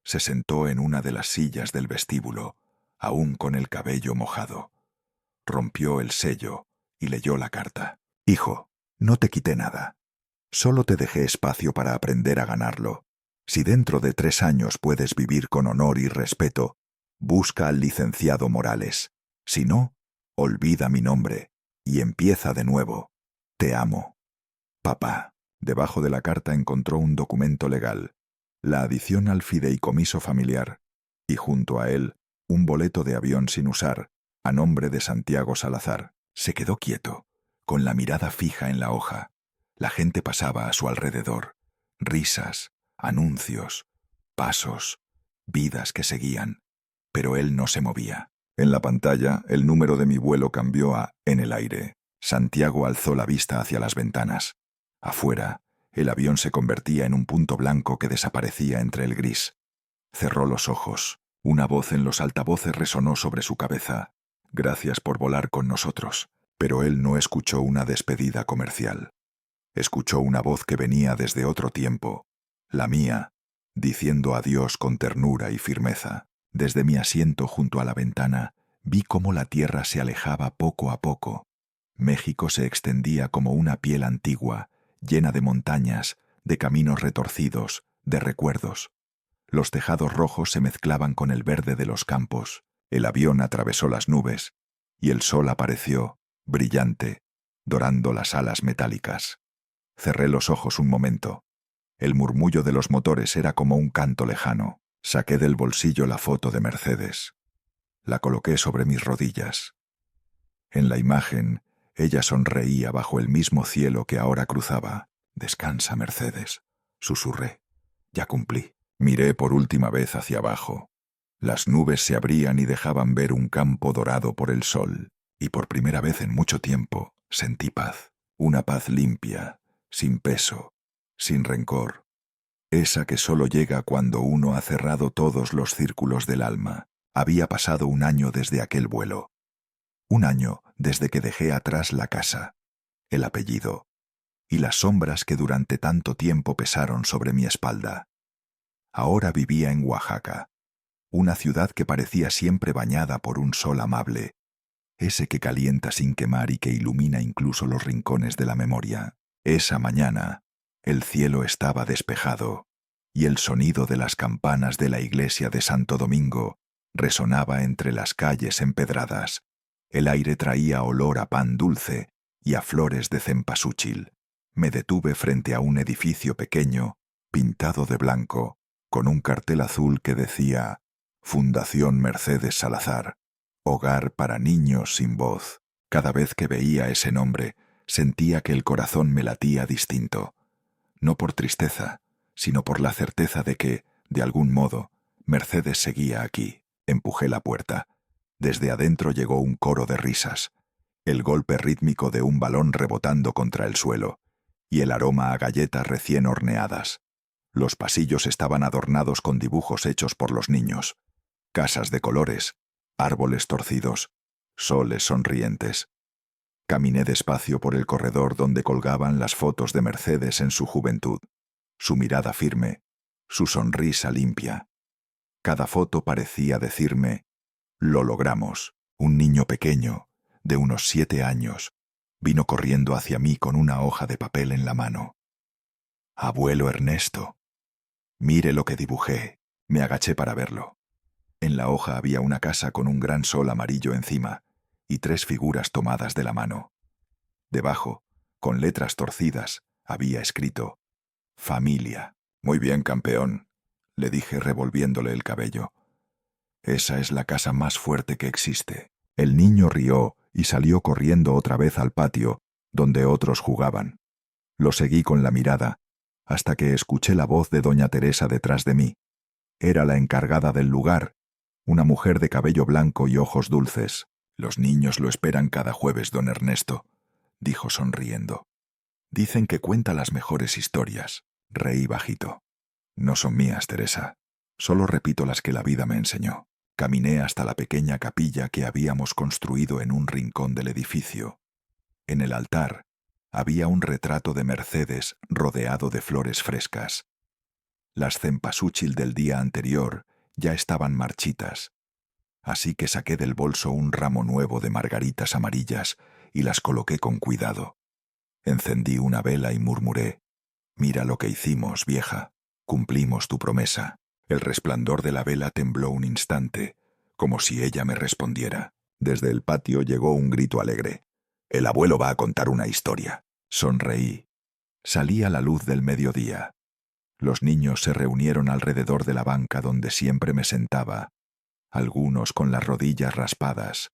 Se sentó en una de las sillas del vestíbulo, aún con el cabello mojado. Rompió el sello y leyó la carta. Hijo, no te quité nada. Solo te dejé espacio para aprender a ganarlo. Si dentro de 3 años puedes vivir con honor y respeto, busca al licenciado Morales. Si no, olvida mi nombre y empieza de nuevo. Te amo. Papá. Debajo de la carta encontró un documento legal, la adición al fideicomiso familiar, y junto a él, un boleto de avión sin usar, a nombre de Santiago Salazar. Se quedó quieto, con la mirada fija en la hoja. La gente pasaba a su alrededor. Risas, anuncios, pasos, vidas que seguían. Pero él no se movía. En la pantalla, el número de mi vuelo cambió a «en el aire». Santiago alzó la vista hacia las ventanas. Afuera, el avión se convertía en un punto blanco que desaparecía entre el gris. Cerró los ojos. Una voz en los altavoces resonó sobre su cabeza. Gracias por volar con nosotros. Pero él no escuchó una despedida comercial. Escuchó una voz que venía desde otro tiempo, la mía, diciendo adiós con ternura y firmeza. Desde mi asiento junto a la ventana, vi cómo la tierra se alejaba poco a poco. México se extendía como una piel antigua, llena de montañas, de caminos retorcidos, de recuerdos. Los tejados rojos se mezclaban con el verde de los campos, el avión atravesó las nubes, y el sol apareció, brillante, dorando las alas metálicas. Cerré los ojos un momento. El murmullo de los motores era como un canto lejano. Saqué del bolsillo la foto de Mercedes. La coloqué sobre mis rodillas. En la imagen, ella sonreía bajo el mismo cielo que ahora cruzaba. «Descansa, Mercedes», susurré. «Ya cumplí». Miré por última vez hacia abajo. Las nubes se abrían y dejaban ver un campo dorado por el sol, y por primera vez en mucho tiempo sentí paz. Una paz limpia, sin peso, sin rencor. Esa que solo llega cuando uno ha cerrado todos los círculos del alma. Había pasado un año desde aquel vuelo. Un año desde que dejé atrás la casa, el apellido, y las sombras que durante tanto tiempo pesaron sobre mi espalda. Ahora vivía en Oaxaca, una ciudad que parecía siempre bañada por un sol amable, ese que calienta sin quemar y que ilumina incluso los rincones de la memoria. Esa mañana, el cielo estaba despejado, y el sonido de las campanas de la iglesia de Santo Domingo resonaba entre las calles empedradas. El aire traía olor a pan dulce y a flores de cempasúchil. Me detuve frente a un edificio pequeño, pintado de blanco, con un cartel azul que decía «Fundación Mercedes Salazar, hogar para niños sin voz». Cada vez que veía ese nombre, sentía que el corazón me latía distinto. No por tristeza, sino por la certeza de que, de algún modo, Mercedes seguía aquí. Empujé la puerta. Desde adentro llegó un coro de risas, el golpe rítmico de un balón rebotando contra el suelo, y el aroma a galletas recién horneadas. Los pasillos estaban adornados con dibujos hechos por los niños. Casas de colores, árboles torcidos, soles sonrientes. Caminé despacio por el corredor donde colgaban las fotos de Mercedes en su juventud, su mirada firme, su sonrisa limpia. Cada foto parecía decirme, «Lo logramos». Un niño pequeño, de unos 7 años, vino corriendo hacia mí con una hoja de papel en la mano. «Abuelo Ernesto, mire lo que dibujé». Me agaché para verlo. En la hoja había una casa con un gran sol amarillo encima y 3 figuras tomadas de la mano. Debajo, con letras torcidas, había escrito «Familia». «Muy bien, campeón», le dije revolviéndole el cabello. «Esa es la casa más fuerte que existe». El niño rió y salió corriendo otra vez al patio, donde otros jugaban. Lo seguí con la mirada, hasta que escuché la voz de doña Teresa detrás de mí. Era la encargada del lugar, una mujer de cabello blanco y ojos dulces. «Los niños lo esperan cada jueves, don Ernesto», dijo sonriendo. «Dicen que cuenta las mejores historias». Reí bajito. «No son mías, Teresa. Solo repito las que la vida me enseñó». Caminé hasta la pequeña capilla que habíamos construido en un rincón del edificio. En el altar había un retrato de Mercedes rodeado de flores frescas. Las cempasúchil del día anterior ya estaban marchitas, así que saqué del bolso un ramo nuevo de margaritas amarillas y las coloqué con cuidado. Encendí una vela y murmuré, «Mira lo que hicimos, vieja, cumplimos tu promesa». El resplandor de la vela tembló un instante, como si ella me respondiera. Desde el patio llegó un grito alegre. «El abuelo va a contar una historia». Sonreí. Salí a la luz del mediodía. Los niños se reunieron alrededor de la banca donde siempre me sentaba, algunos con las rodillas raspadas,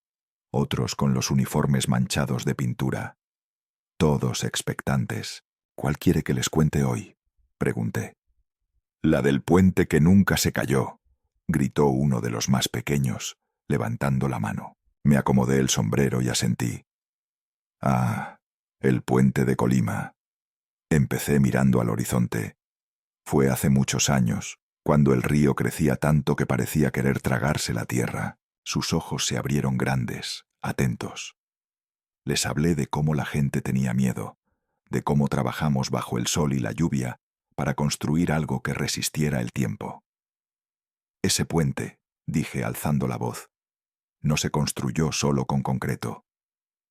otros con los uniformes manchados de pintura. Todos expectantes. «¿Cuál quiere que les cuente hoy?», pregunté. «La del puente que nunca se cayó», gritó uno de los más pequeños, levantando la mano. Me acomodé el sombrero y asentí. «Ah, el puente de Colima». Empecé mirando al horizonte. Fue hace muchos años, cuando el río crecía tanto que parecía querer tragarse la tierra. Sus ojos se abrieron grandes, atentos. Les hablé de cómo la gente tenía miedo, de cómo trabajamos bajo el sol y la lluvia para construir algo que resistiera el tiempo. «Ese puente», dije alzando la voz, «no se construyó solo con concreto.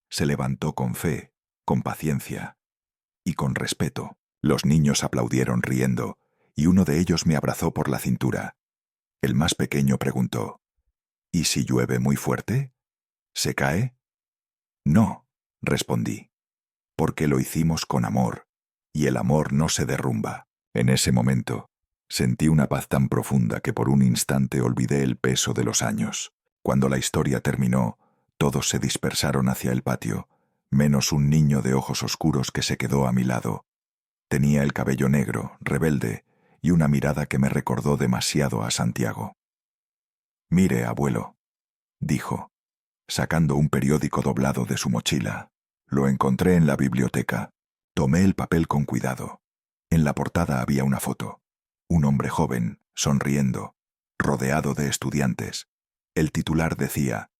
Se levantó con fe, con paciencia y con respeto». Los niños aplaudieron riendo, y uno de ellos me abrazó por la cintura. El más pequeño preguntó: ¿Y si llueve muy fuerte? ¿Se cae? No, respondí, porque lo hicimos con amor, y el amor no se derrumba. En ese momento, sentí una paz tan profunda que por un instante olvidé el peso de los años. Cuando la historia terminó, todos se dispersaron hacia el patio, menos un niño de ojos oscuros que se quedó a mi lado. Tenía el cabello negro, rebelde, y una mirada que me recordó demasiado a Santiago. «Mire, abuelo», dijo, sacando un periódico doblado de su mochila. Lo encontré en la biblioteca. Tomé el papel con cuidado. En la portada había una foto. Un hombre joven, sonriendo, rodeado de estudiantes. El titular decía: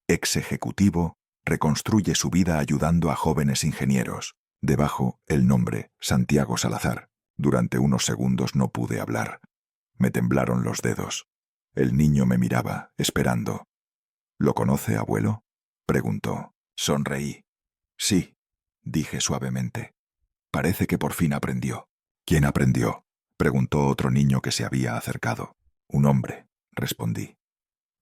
«Ex ejecutivo reconstruye su vida ayudando a jóvenes ingenieros». Debajo, el nombre, Santiago Salazar. Durante unos segundos no pude hablar. Me temblaron los dedos. El niño me miraba, esperando. «¿Lo conoce, abuelo?», preguntó. Sonreí. «Sí», dije suavemente. «Parece que por fin aprendió». «¿Quién aprendió?», preguntó otro niño que se había acercado. «Un hombre», respondí.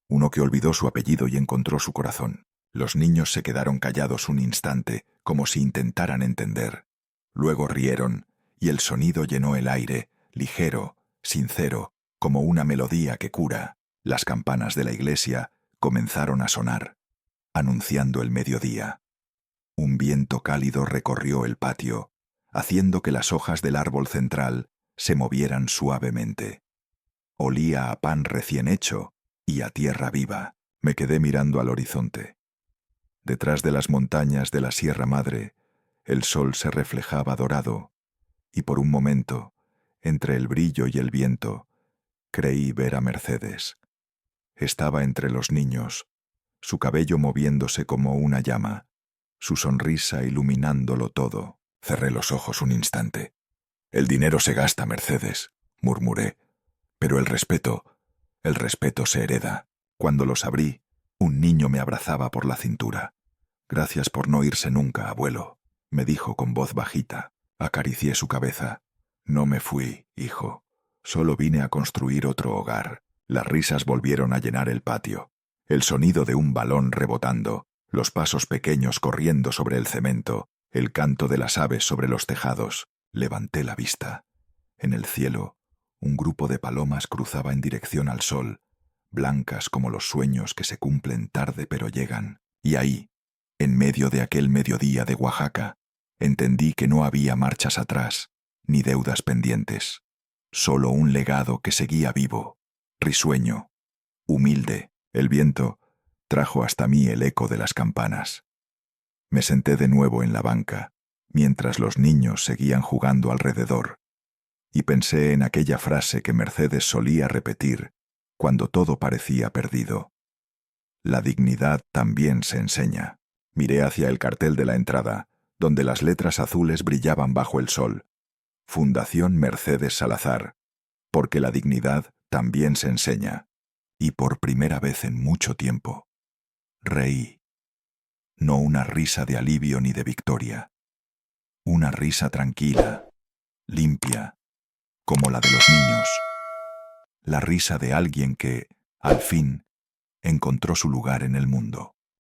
«Uno que olvidó su apellido y encontró su corazón». Los niños se quedaron callados un instante, como si intentaran entender. Luego rieron, y el sonido llenó el aire, ligero, sincero, como una melodía que cura. Las campanas de la iglesia comenzaron a sonar, anunciando el mediodía. Un viento cálido recorrió el patio, haciendo que las hojas del árbol central se movieran suavemente. Olía a pan recién hecho y a tierra viva. Me quedé mirando al horizonte. Detrás de las montañas de la Sierra Madre, el sol se reflejaba dorado, y por un momento, entre el brillo y el viento, creí ver a Mercedes. Estaba entre los niños, su cabello moviéndose como una llama, su sonrisa iluminándolo todo. Cerré los ojos un instante. «El dinero se gasta, Mercedes», murmuré, «pero el respeto se hereda». Cuando los abrí, un niño me abrazaba por la cintura. «Gracias por no irse nunca, abuelo», me dijo con voz bajita. Acaricié su cabeza. «No me fui, hijo. Solo vine a construir otro hogar». Las risas volvieron a llenar el patio. El sonido de un balón rebotando, los pasos pequeños corriendo sobre el cemento, el canto de las aves sobre los tejados. Levanté la vista. En el cielo, un grupo de palomas cruzaba en dirección al sol, blancas como los sueños que se cumplen tarde pero llegan. Y ahí, en medio de aquel mediodía de Oaxaca, entendí que no había marchas atrás, ni deudas pendientes. Solo un legado que seguía vivo, risueño, humilde. El viento trajo hasta mí el eco de las campanas. Me senté de nuevo en la banca, mientras los niños seguían jugando alrededor, y pensé en aquella frase que Mercedes solía repetir cuando todo parecía perdido: «La dignidad también se enseña». Miré hacia el cartel de la entrada, donde las letras azules brillaban bajo el sol. Fundación Mercedes Salazar, porque la dignidad también se enseña. Y por primera vez en mucho tiempo, reí. No una risa de alivio ni de victoria. Una risa tranquila, limpia, como la de los niños. La risa de alguien que, al fin, encontró su lugar en el mundo.